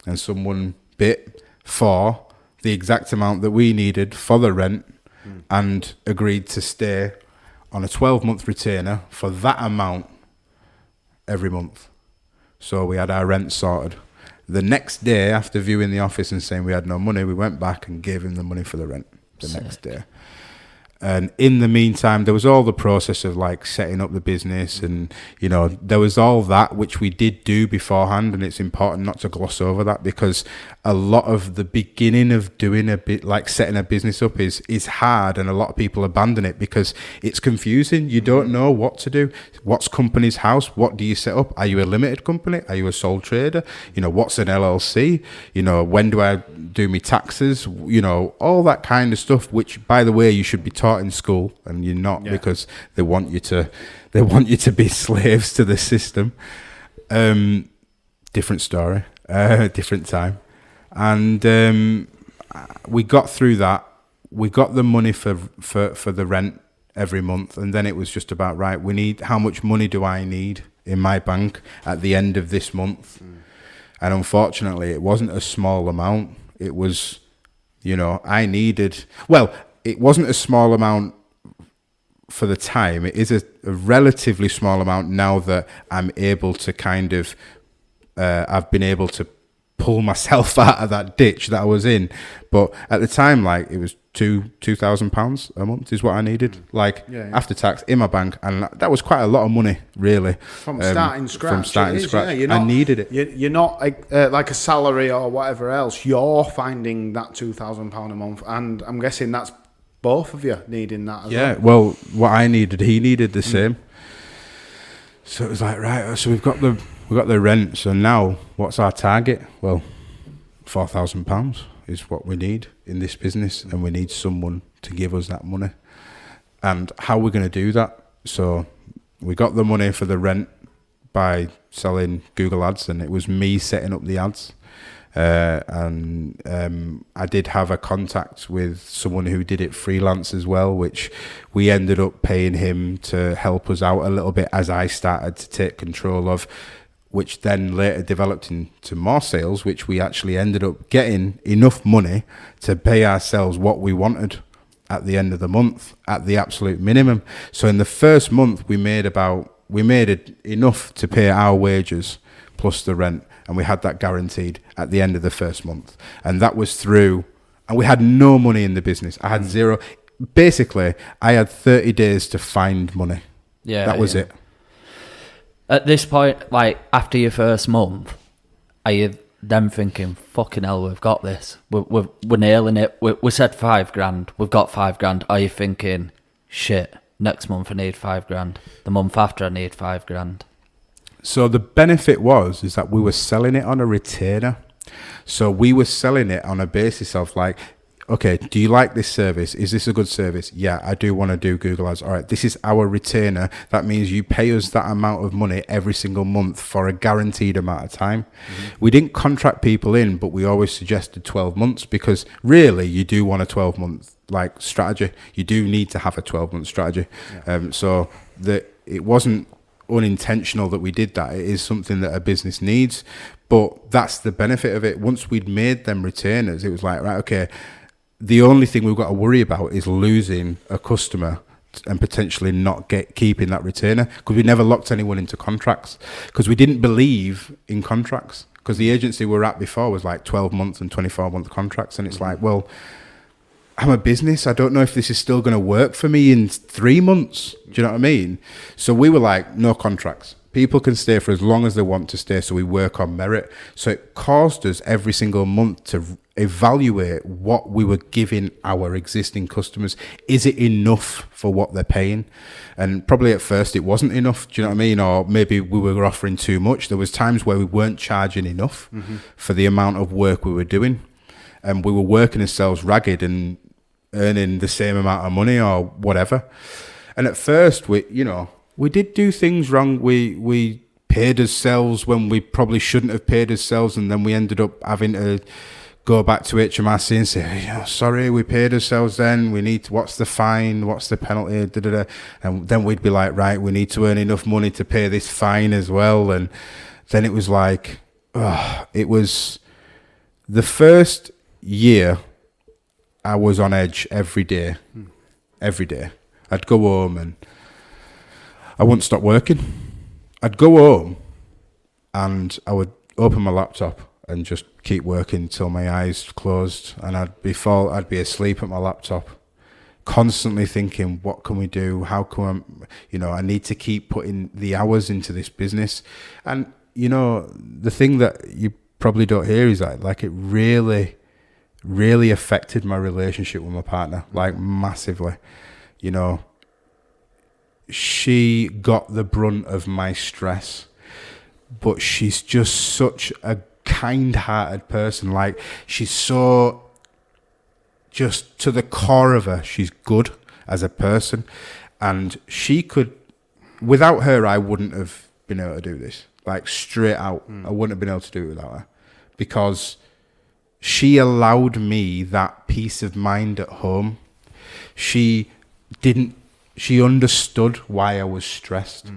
Speaker 3: And someone bit for the exact amount that we needed for the rent and agreed to stay on a 12-month retainer for that amount every month. So we had our rent sorted. The next day, after viewing the office and saying we had no money, we went back and gave him the money for the rent next day. And in the meantime, there was all the process of like setting up the business, and you know, there was all that which we did do beforehand, and it's important not to gloss over that, because a lot of the beginning of doing a bit like setting a business up is hard, and a lot of people abandon it because it's confusing. You don't know what to do. What's company's house? What do you set up? Are you a limited company? Are you a sole trader? You know, what's an LLC? You know, when do I do my taxes? You know, all that kind of stuff, which by the way, you should be taught in school, and you're not, because they want you to be slaves to the system. Different story, different time. And we got through that. We got the money for the rent every month, and then it was just about, right, how much money do I need in my bank at the end of this month? And unfortunately, it wasn't a small amount. It was, you know, it wasn't a small amount for the time. It is a relatively small amount now that I'm able to kind of, I've been able to pull myself out of that ditch that I was in. But at the time, like, it was £2,000 a month is what I needed, after tax in my bank. And that was quite a lot of money, really.
Speaker 2: From starting scratch. Yeah,
Speaker 3: I needed it.
Speaker 2: You're not like a salary or whatever else. You're finding that £2,000 a month. And I'm guessing that's both of you needing that as well.
Speaker 3: Yeah, well, what I needed, he needed the same. So it was like, right, so we've got the rent. So now, what's our target? Well, £4,000 is what we need in this business, and we need someone to give us that money. And how we're going to do that? So we got the money for the rent by selling Google ads, and it was me setting up the ads. And I did have a contact with someone who did it freelance as well, which we ended up paying him to help us out a little bit as I started to take control of, which then later developed into more sales, which we actually ended up getting enough money to pay ourselves what we wanted at the end of the month at the absolute minimum. So in the first month, we made it enough to pay our wages plus the rent. And we had that guaranteed at the end of the first month. And that was and we had no money in the business. I had zero. Basically, I had 30 days to find money. Yeah. That was it.
Speaker 1: At this point, like, after your first month, are you then thinking, fucking hell, we've got this. We're nailing it. We said $5,000. We've got $5,000. Are you thinking, shit, next month I need $5,000. The month after I need $5,000.
Speaker 3: So the benefit is that we were selling it on a retainer. So we were selling it on a basis of like, okay, do you like this service? Is this a good service? Yeah, I do want to do Google Ads. All right, this is our retainer. That means you pay us that amount of money every single month for a guaranteed amount of time. We didn't contract people in, but we always suggested 12 months because really you do want a 12-month like strategy. You do need to have a 12-month strategy. So that it wasn't unintentional that we did that. It is something that a business needs, but that's the benefit of it. Once we'd made them retainers, it was like, right, okay, the only thing we've got to worry about is losing a customer and potentially not keeping that retainer, because we never locked anyone into contracts because we didn't believe in contracts, because the agency we were at before was like 12-month and 24-month contracts, and it's like, well, I'm a business. I don't know if this is still going to work for me in 3 months. Do you know what I mean? So we were like, no contracts. People can stay for as long as they want to stay, so we work on merit. So it caused us every single month to evaluate what we were giving our existing customers. Is it enough for what they're paying? And probably at first it wasn't enough. Do you know what I mean? Or maybe we were offering too much. There was times where we weren't charging enough for the amount of work we were doing. And we were working ourselves ragged and earning the same amount of money or whatever. And at first, we did do things wrong. We paid ourselves when we probably shouldn't have paid ourselves, and then we ended up having to go back to HMRC and say, sorry, we paid ourselves then. We need to, what's the fine? What's the penalty? Da, da, da. And then we'd be like, right, we need to earn enough money to pay this fine as well. And then it was like, it was the first year I was on edge every day. Every day. I'd go home and I wouldn't stop working. I'd go home and I would open my laptop and just keep working till my eyes closed, and I'd be asleep at my laptop, constantly thinking, what can we do? How can I need to keep putting the hours into this business. And the thing that you probably don't hear is that like it really, really affected my relationship with my partner, like massively. She got the brunt of my stress, but she's just such a kind-hearted person. Like, she's so, just to the core of her, she's good as a person, and she could, without her, I wouldn't have been able to do this. Like, straight out, I wouldn't have been able to do it without her, because she allowed me that peace of mind at home. She understood why I was stressed.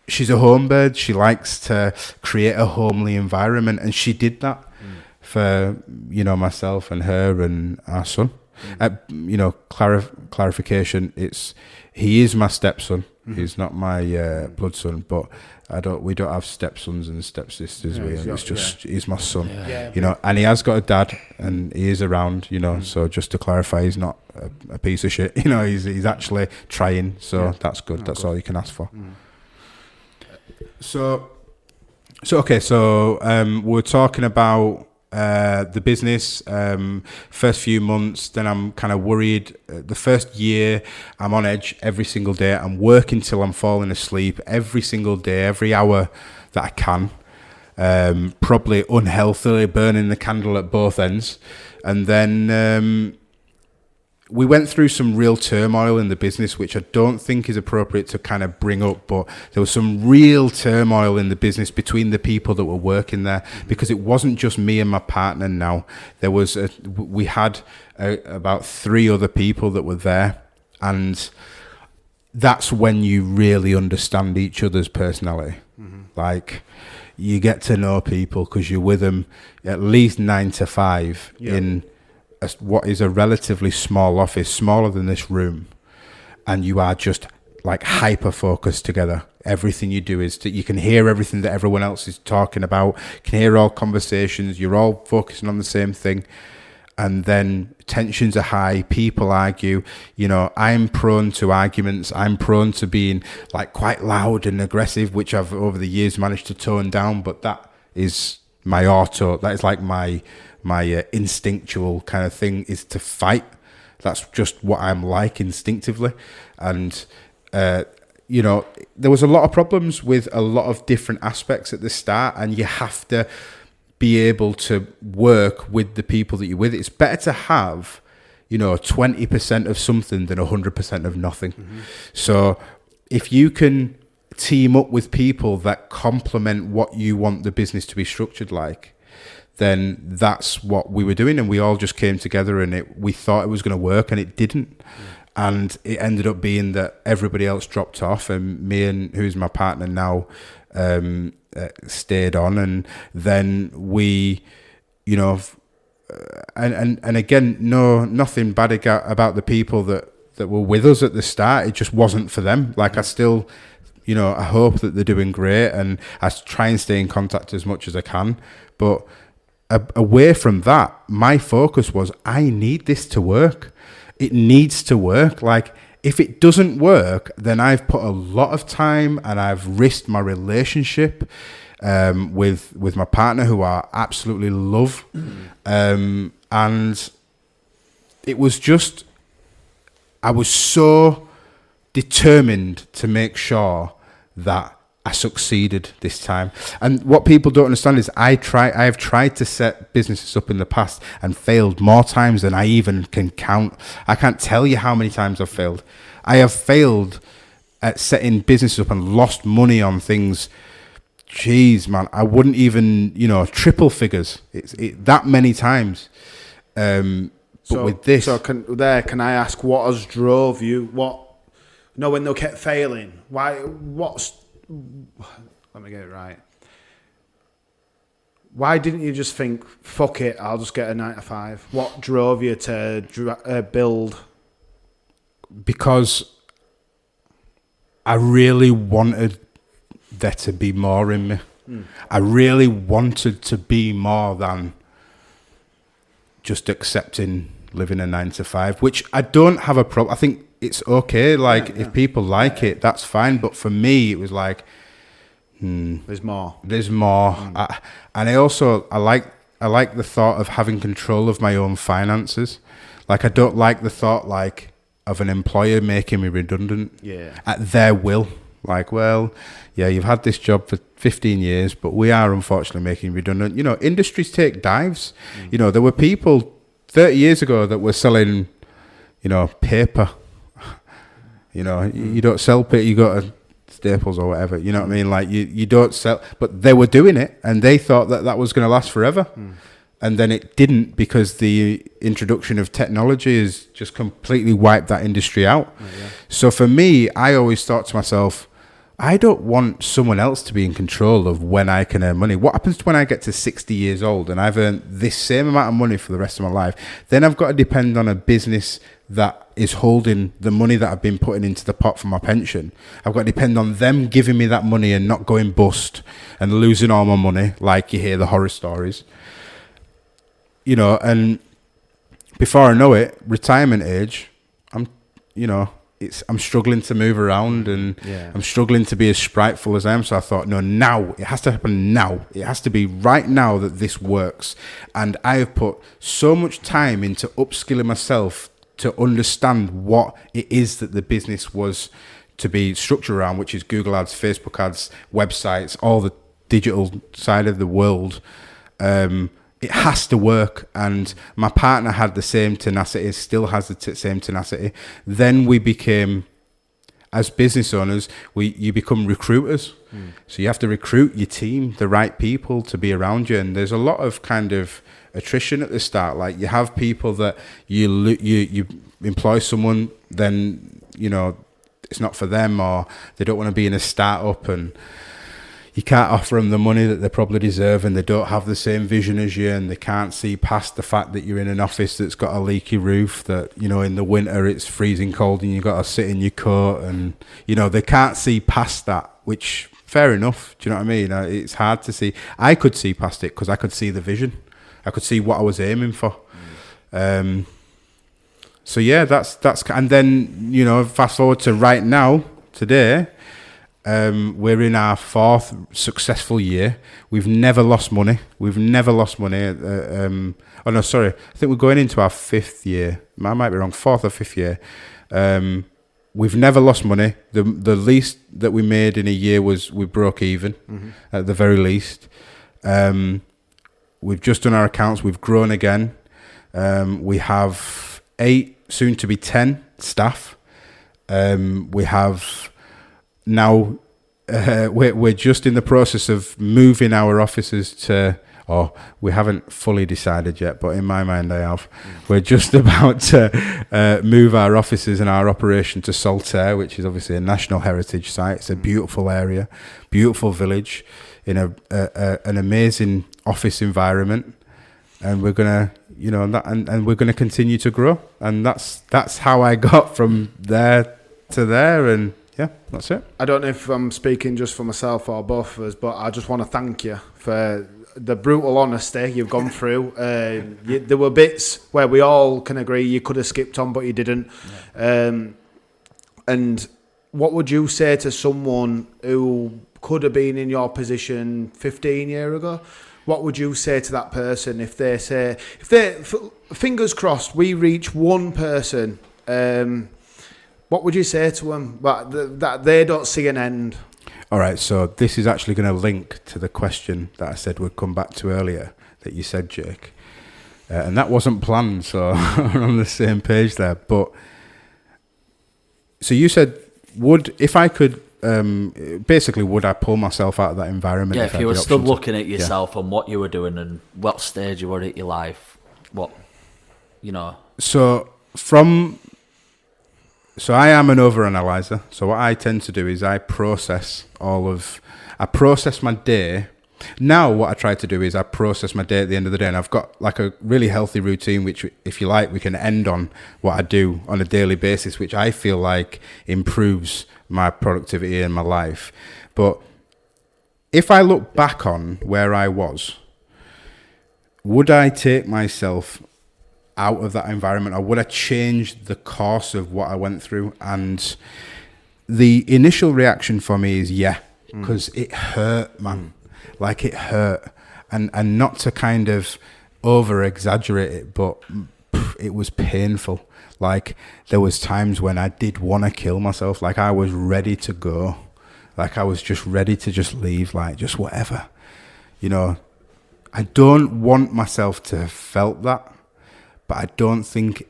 Speaker 3: She's a home bird. She likes to create a homely environment, and she did that for myself and her and our son. Clarification: he is my stepson. He's not my blood son, but we don't have stepsons and stepsisters. He's my son. And he has got a dad, and he is around. So just to clarify, he's not a piece of shit. He's actually trying. So that's good. That's all you can ask for. So we're talking about the business, first few months. Then I'm kind of worried. The first year, I'm on edge every single day. I'm working till I'm falling asleep every single day, every hour that I can. Probably unhealthily burning the candle at both ends. And then we went through some real turmoil in the business, which I don't think is appropriate to kind of bring up, but there was some real turmoil in the business between the people that were working there, because it wasn't just me and my partner now. We had about 3 other people that were there, and that's when you really understand each other's personality. Like, you get to know people because you're with them at least 9 to 5 in what is a relatively small office, smaller than this room, and you are just like hyper focused together. Everything you do is you can hear everything that everyone else is talking about, you can hear all conversations, you're all focusing on the same thing, and then tensions are high, people argue. I'm prone to arguments, I'm prone to being like quite loud and aggressive, which I've over the years managed to tone down, but that is that is like my instinctual kind of thing, is to fight. That's just what I'm like instinctively. And you know, there was a lot of problems with a lot of different aspects at the start, and you have to be able to work with the people that you're with. It's better to have, you know, 20% of something than 100% of nothing. So if you can team up with people that complement what you want the business to be structured like, then that's what we were doing, and we all just came together, and we thought it was going to work, and it didn't. And it ended up being that everybody else dropped off, and me and who's my partner now stayed on. And then we, you know, and again, nothing bad about the people that were with us at the start. It just wasn't for them. Like, I still, you know, I hope that they're doing great, and I try and stay in contact as much as I can. But away from that, my focus was, I need this to work. It needs to work. Like, if it doesn't work, then I've put a lot of time and I've risked my relationship with my partner, who I absolutely love. And it was just, I was so determined to make sure that I succeeded this time. And what people don't understand is I have tried to set businesses up in the past and failed more times than I even can count. I can't tell you how many times I've failed. I have failed at setting businesses up and lost money on things. Jeez, man, I wouldn't even, you know, triple figures. It's that many times. But with this,
Speaker 2: can I ask what has drove you? When they kept failing, let me get it right. Why didn't you just think, fuck it, I'll just get a 9 to 5? What drove you to build?
Speaker 3: Because I really wanted there to be more in me. I really wanted to be more than just accepting living a 9 to 5, which I don't have a problem. I think it's okay. Like, if people like it, that's fine. But for me, it was like,
Speaker 2: there's more.
Speaker 3: And I like the thought of having control of my own finances. Like, I don't like the thought, like, of an employer making me redundant at their will. Like, well, yeah, you've had this job for 15 years, but we are unfortunately making you redundant. You know, industries take dives. You know, there were people 30 years ago that were selling, you know, paper. You know, you don't sell paper, you go to Staples or whatever. You know what I mean? Like, you don't sell, but they were doing it, and they thought that was going to last forever. And then it didn't, because the introduction of technology has just completely wiped that industry out. So for me, I always thought to myself, I don't want someone else to be in control of when I can earn money. What happens when I get to 60 years old and I've earned this same amount of money for the rest of my life? Then I've got to depend on a business that is holding the money that I've been putting into the pot for my pension. I've got to depend on them giving me that money and not going bust and losing all my money, like you hear the horror stories. You know, and before I know it, retirement age, I'm struggling to move around, and I'm struggling to be as spriteful as I am. So I thought, no, now it has to happen now. It has to be right now that this works. And I have put so much time into upskilling myself to understand what it is that the business was to be structured around, which is Google ads, Facebook ads, websites, all the digital side of the world. It has to work, and my partner had the same tenacity, still has the same tenacity. Then we became, as business owners, you become recruiters. So you have to recruit your team, the right people to be around you, and there's a lot of kind of attrition at the start. Like, you have people that you employ someone, then, you know, it's not for them, or they don't want to be in a startup, and you can't offer them the money that they probably deserve, and they don't have the same vision as you, and they can't see past the fact that you're in an office that's got a leaky roof, that, you know, in the winter it's freezing cold and you've got to sit in your coat, and, you know, they can't see past that, which, fair enough. Do you know what I mean? It's hard to see. I could see past it because I could see the vision. I could see what I was aiming for. So yeah, that's, and then, you know, fast forward to right now, today, we're in our 4th successful year. We've never lost money. I think we're going into our 5th year. I might be wrong, 4th or 5th year. we've never lost money. The least that we made in a year was we broke even, at the very least. We've just done our accounts. We've grown again. We have 8, soon to be 10 staff. We have now, we're just in the process of moving our offices to, we haven't fully decided yet, but in my mind I have. We're just about to move our offices and our operation to Saltaire, which is obviously a national heritage site. It's a beautiful area, beautiful village, in an amazing office environment, and we're gonna, and we're gonna continue to grow, and that's how I got from there to there, and yeah, that's it.
Speaker 2: I don't know if I'm speaking just for myself or both of us, but I just want to thank you for the brutal honesty you've gone through. There were bits where we all can agree you could have skipped on, but you didn't. Yeah. And what would you say to someone who could have been in your position 15 years ago? What would you say to that person if they fingers crossed, we reach one person, what would you say to them that they don't see an end?
Speaker 3: All right, so this is actually going to link to the question that I said we'd come back to earlier that you said, Jake. And that wasn't planned, so we're on the same page there. But so you said, would I pull myself out of that environment?
Speaker 1: Yeah, if you were still looking at yourself and what you were doing and what stage you were at your life,
Speaker 3: So I am an overanalyzer. So what I tend to do is I process my day. Now what I try to do is I process my day at the end of the day, and I've got like a really healthy routine, which, if you like, we can end on what I do on a daily basis, which I feel like improves my productivity in my life. But if I look back on where I was, would I take myself out of that environment, or would I change the course of what I went through? And the initial reaction for me is because it hurt, man. Like, it hurt, and not to kind of over exaggerate it, but it was painful. Like, there was times when I did want to kill myself. Like, I was ready to go. Like, I was just ready to just leave, like, just whatever. I don't want myself to have felt that. But I don't think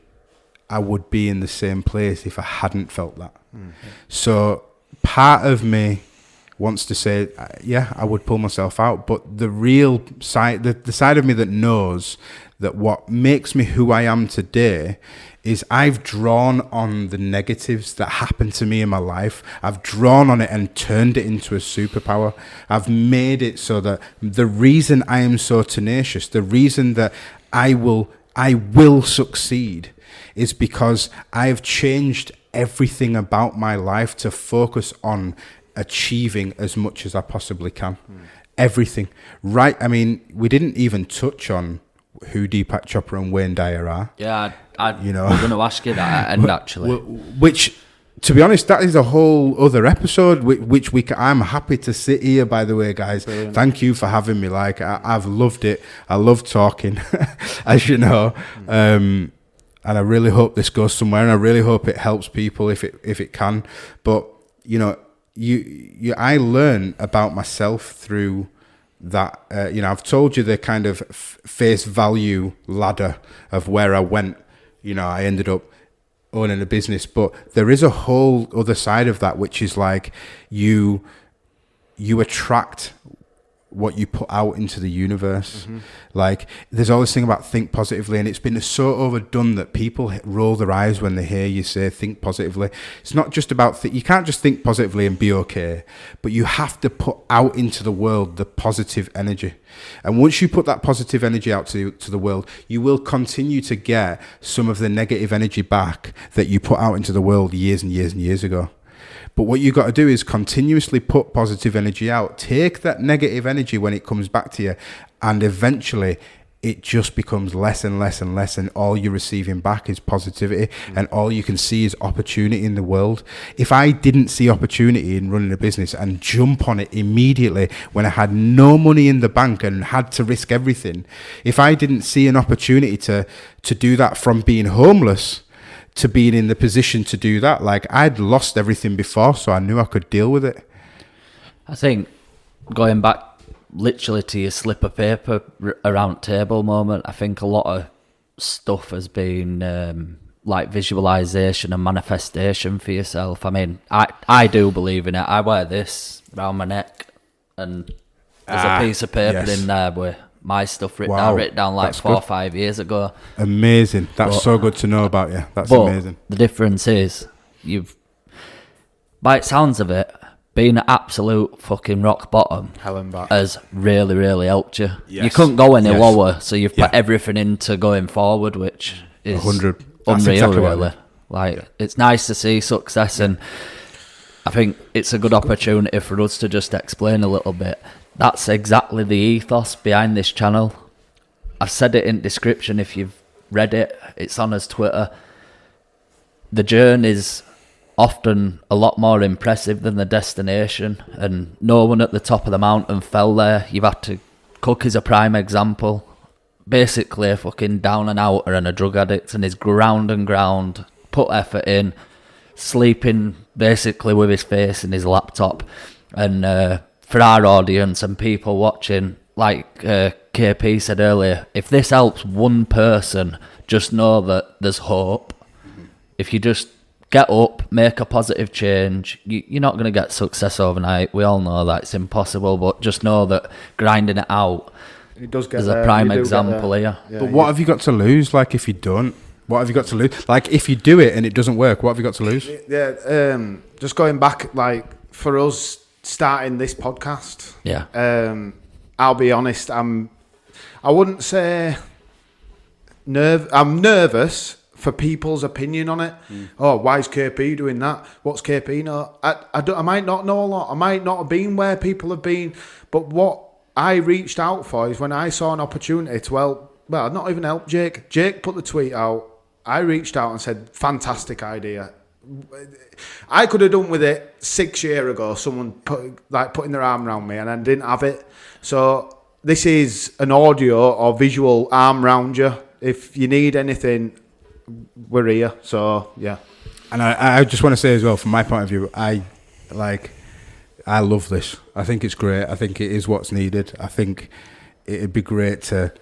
Speaker 3: I would be in the same place if I hadn't felt that. So part of me wants to say, I would pull myself out. But the real side, the side of me that knows that what makes me who I am today is I've drawn on the negatives that happened to me in my life. I've drawn on it and turned it into a superpower. I've made it so that the reason I am so tenacious, the reason that I will succeed, is because I've changed everything about my life to focus on achieving as much as I possibly can. Everything. Right. I mean, we didn't even touch on who Deepak Chopra and Wayne Dyer are.
Speaker 1: Yeah, we're going to ask you that at end, actually.
Speaker 3: Which, to be honest, that is a whole other episode, I'm happy to sit here, by the way, guys. Brilliant. Thank you for having me. Like, I've loved it. I love talking, as you know. And I really hope this goes somewhere, and I really hope it helps people if it can. But, I learn about myself through that. I've told you the kind of face value ladder of where I went. I ended up owning a business, but there is a whole other side of that, which is like you attract what you put out into the universe. Like, there's all this thing about think positively, and it's been so overdone that people roll their eyes when they hear you say think positively. It's not just about you can't just think positively and be okay, but you have to put out into the world the positive energy. And once you put that positive energy out to the world, you will continue to get some of the negative energy back that you put out into the world years and years and years ago. But what you got to do is continuously put positive energy out. Take that negative energy when it comes back to you, and eventually it just becomes less and less and less, and all you're receiving back is positivity, and all you can see is opportunity in the world. If I didn't see opportunity in running a business and jump on it immediately when I had no money in the bank and had to risk everything, if I didn't see an opportunity to do that from being homeless to being in the position to do that. Like, I'd lost everything before, so I knew I could deal with it.
Speaker 1: I think going back literally to your slip of paper around table moment, I think a lot of stuff has been like visualization and manifestation for yourself. I mean, I do believe in it. I wear this around my neck, and there's a piece of paper in there with my stuff written down like 4 or 5 years ago.
Speaker 3: Amazing. That's so good to know about you. That's amazing.
Speaker 1: The difference is, by the sounds of it, being at absolute fucking rock bottom has really, really helped you. Yes. You couldn't go any lower, so you've put everything into going forward, which is
Speaker 3: 100.
Speaker 1: Unreal,
Speaker 3: exactly
Speaker 1: really. Like, it's nice to see success, and I think it's a good opportunity for us to just explain a little bit. That's exactly the ethos behind this channel. I've said it in description if you've read it. It's on his Twitter. The journey's often a lot more impressive than the destination, and no one at the top of the mountain fell there. You've had to... Cookie's a prime example. Basically a fucking down and outer and a drug addict, and he's ground, put effort in, sleeping basically with his face in his laptop. And for our audience and people watching, like KP said earlier, if this helps one person, just know that there's hope. If you just get up, make a positive change, you're not going to get success overnight. We all know that it's impossible, but just know that grinding it out,
Speaker 2: it does get
Speaker 1: there's a prime example here.
Speaker 3: Yeah, but what have you got to lose? Like, if you don't, what have you got to lose? Like, if you do it and it doesn't work, what have you got to lose?
Speaker 2: Yeah, just going back, like, for us starting this podcast.
Speaker 1: Yeah.
Speaker 2: I'll be honest. I wouldn't say I'm nervous for people's opinion on it. Oh, why is KP doing that? What's KP? No, I might not know a lot. I might not have been where people have been, but what I reached out for is when I saw an opportunity to help, well, not even help Jake. Jake put the tweet out. I reached out and said, fantastic idea. I could have done with it 6 years ago, someone putting their arm around me, and I didn't have it. So this is an audio or visual arm around you. If you need anything, we're here. So, yeah.
Speaker 3: And I just want to say as well, from my point of view, I love this. I think it's great. I think it is what's needed. I think it'd be great to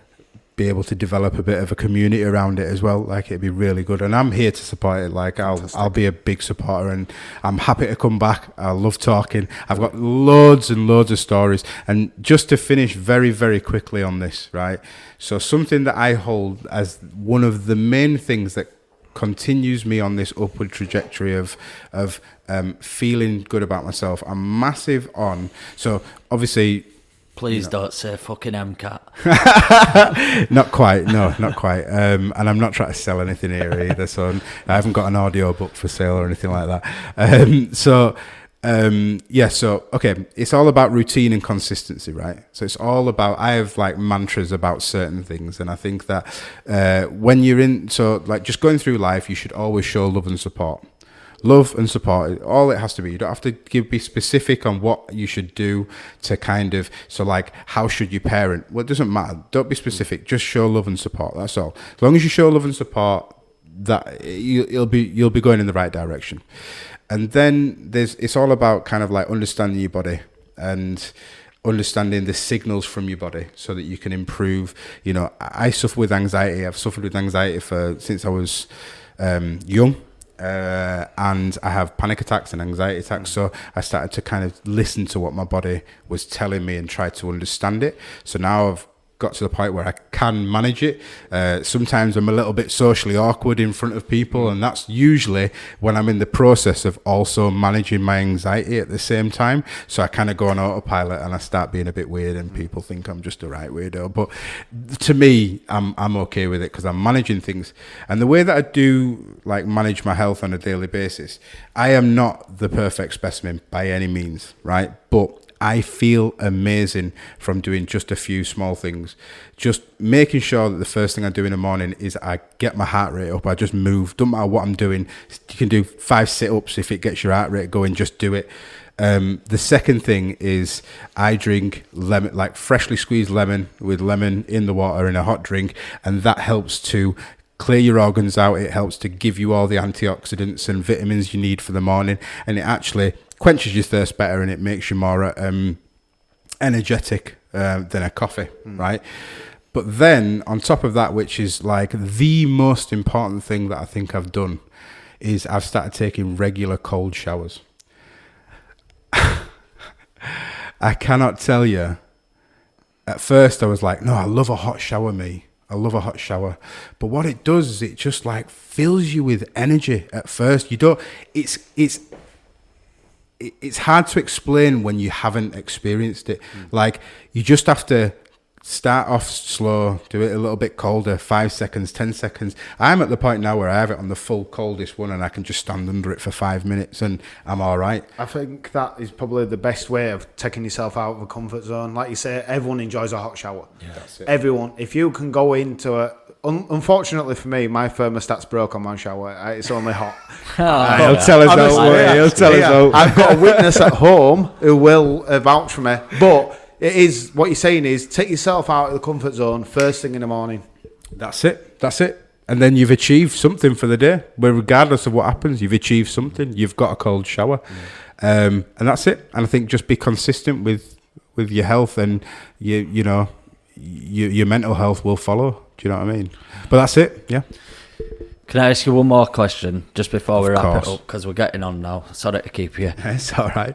Speaker 3: be able to develop a bit of a community around it as well. Like, it'd be really good. And I'm here to support it. Like, I'll be a big supporter, and I'm happy to come back. I love talking. I've got loads and loads of stories. And just to finish very, very quickly on this, right? So something that I hold as one of the main things that continues me on this upward trajectory of feeling good about myself. I'm massive on, so obviously,
Speaker 1: please don't say fucking MCAT.
Speaker 3: Not quite, no, not quite. And I'm not trying to sell anything here either, so I haven't got an audio book for sale or anything like that. So okay, it's all about routine and consistency, right? So it's all about, I have like mantras about certain things, and I think that when you're just going through life, you should always show love and support. Love and support, all it has to be. You don't have to be specific on what you should do to kind of, so like, how should you parent? Well, it doesn't matter. Don't be specific. Just show love and support. That's all. As long as you show love and support, that you'll be going in the right direction. And then it's all about kind of like understanding your body and understanding the signals from your body so that you can improve. You know, I suffer with anxiety. I've suffered with anxiety since I was young. And I have panic attacks and anxiety attacks. So I started to kind of listen to what my body was telling me and try to understand it. So now I've got to the point where I can manage it. Sometimes I'm a little bit socially awkward in front of people, and that's usually when I'm in the process of also managing my anxiety at the same time. So I kind of go on autopilot and I start being a bit weird, and people think I'm just a right weirdo. But to me, I'm okay with it because I'm managing things. And the way that I do like manage my health on a daily basis, I am not the perfect specimen by any means, right? But I feel amazing from doing just a few small things. Just making sure that the first thing I do in the morning is I get my heart rate up. I just move. Don't matter what I'm doing. You can do 5 sit-ups. If it gets your heart rate going, just do it. The second thing is I drink lemon, like freshly squeezed lemon with lemon in the water in a hot drink. And that helps to clear your organs out. It helps to give you all the antioxidants and vitamins you need for the morning, and it actually quenches your thirst better, and it makes you more energetic than a coffee, right? But then on top of that, which is like the most important thing that I think I've done, is I've started taking regular cold showers. I cannot tell you. At first I was like, no, I love a hot shower, me. I love a hot shower. But what it does is it just like fills you with energy at first. You don't, it's hard to explain when you haven't experienced it. Like, you just have to start off slow, do it a little bit colder, 5 seconds, 10 seconds. I'm at the point now where I have it on the full coldest one, and I can just stand under it for 5 minutes and I'm all right. I
Speaker 2: think that is probably the best way of taking yourself out of a comfort zone. Like you say, everyone enjoys a hot shower.
Speaker 3: Yeah, that's it.
Speaker 2: Everyone. If you can go into a... Unfortunately for me, my thermostat's broke on my shower. It's only hot.
Speaker 3: He'll tell us out. He'll tell us out.
Speaker 2: I've got a witness at home who will vouch for me. But it is, what you're saying is, take yourself out of the comfort zone first thing in the morning.
Speaker 3: That's it. And then you've achieved something for the day. Where regardless of what happens, you've achieved something. You've got a cold shower. And that's it. And I think just be consistent with your health, and your mental health will follow. Do you know what I mean? But that's it, yeah.
Speaker 1: Can I ask you one more question just before we wrap it up? Because we're getting on now. Sorry to keep you.
Speaker 3: It's all right.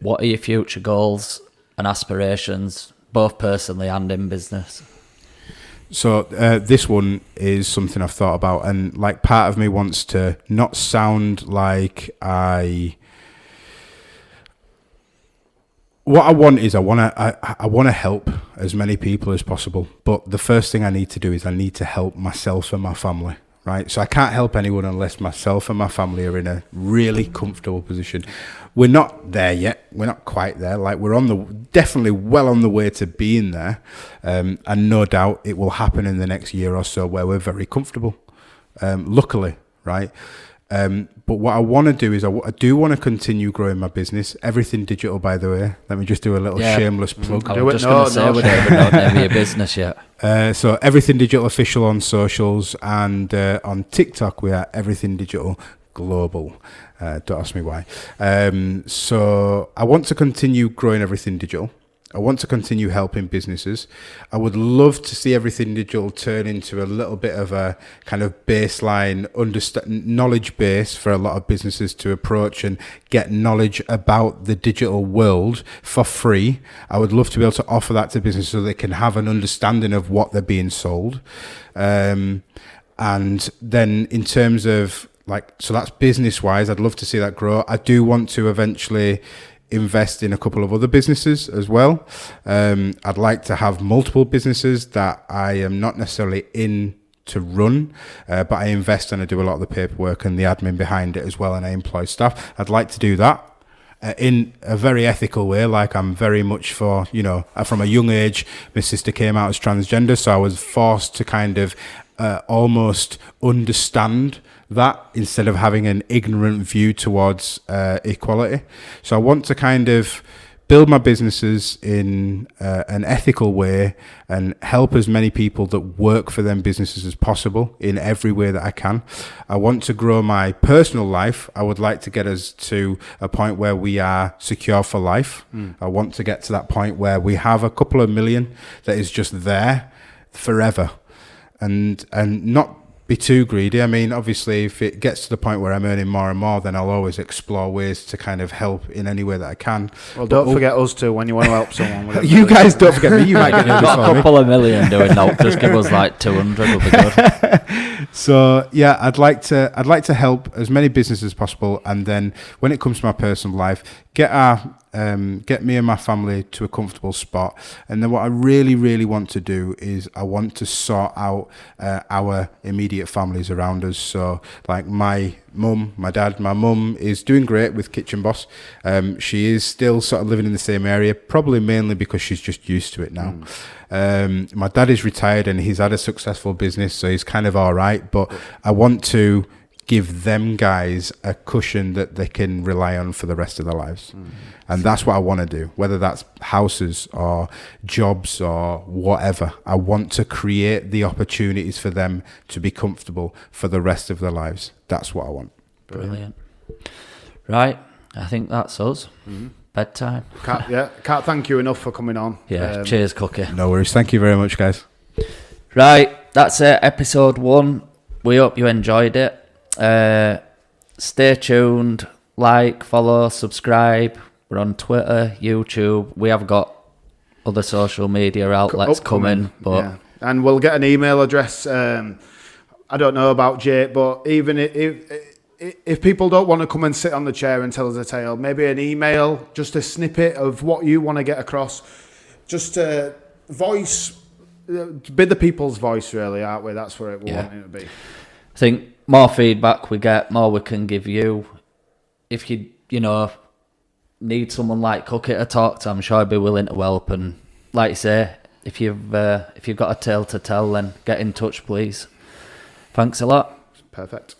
Speaker 1: What are your future goals and aspirations, both personally and in business?
Speaker 3: So this one is something I've thought about, and like part of me wants to not sound like what I want is I want to help as many people as possible. But the first thing I need to do is I need to help myself and my family, right? So I can't help anyone unless myself and my family are in a really comfortable position. We're not there yet. We're not quite there. Like, we're definitely well on the way to being there. And no doubt it will happen in the next year or so where we're very comfortable. Luckily, right? But what I want to do is I do want to continue growing my business. Everything Digital, by the way. Let me just do a little shameless plug.
Speaker 1: I was just going to say, we don't even know the name of your business yet.
Speaker 3: So Everything Digital Official on socials, and on TikTok we are Everything Digital Global. Don't ask me why. So I want to continue growing Everything Digital. I want to continue helping businesses. I would love to see Everything Digital turn into a little bit of a kind of baseline knowledge base for a lot of businesses to approach and get knowledge about the digital world for free. I would love to be able to offer that to businesses so they can have an understanding of what they're being sold. And then in terms of so that's business wise, I'd love to see that grow. I do want to eventually invest in a couple of other businesses as well. I'd like to have multiple businesses that I am not necessarily in to run, but I invest and I do a lot of the paperwork and the admin behind it as well, and I employ staff. I'd like to do that in a very ethical way. Like, I'm very much for, from a young age, my sister came out as transgender, so I was forced to kind of almost understand that instead of having an ignorant view towards equality. So I want to kind of build my businesses in an ethical way and help as many people that work for them businesses as possible in every way that I can. I want to grow my personal life. I would like to get us to a point where we are secure for life. I want to get to that point where we have a couple of million that is just there forever, and not be too greedy. I mean, obviously, if it gets to the point where I'm earning more and more, then I'll always explore ways to kind of help in any way that I can.
Speaker 2: Well, don't forget us too when you want to help someone. With
Speaker 3: you guys don't forget me. You might get
Speaker 1: got a couple of million doing that. Just give us like 200 will be good.
Speaker 3: So yeah, I'd like to help as many businesses as possible, and then when it comes to my personal life, get me and my family to a comfortable spot. And then what I really, really want to do is I want to sort out our immediate families around us. So like my mum, my dad, my mum is doing great with Kitchen Boss. She is still sort of living in the same area, probably mainly because she's just used to it now. My dad is retired and he's had a successful business, so he's kind of all right. But I want to give them guys a cushion that they can rely on for the rest of their lives. And that's what I want to do, whether that's houses or jobs or whatever. I want to create the opportunities for them to be comfortable for the rest of their lives. That's what I want.
Speaker 1: Brilliant. Right, I think that's us. Bedtime.
Speaker 2: Can't thank you enough for coming on.
Speaker 1: Cheers, Cookie.
Speaker 3: No worries. Thank you very much, guys.
Speaker 1: Right, that's it, episode 1. We hope you enjoyed it. Stay tuned, like, follow, subscribe. We're on Twitter, YouTube. We have got other social media outlets coming, but
Speaker 2: and we'll get an email address. I don't know about Jake, but even if people don't want to come and sit on the chair and tell us a tale, maybe an email, just a snippet of what you want to get across, just a voice, be the people's voice, really, aren't we? That's where we want it to be.
Speaker 1: I think more feedback we get, more we can give you. If you need someone like Cookie to talk to, I'm sure I'd be willing to help. And like you say, if you've got a tale to tell, then get in touch, please. Thanks a lot.
Speaker 2: Perfect.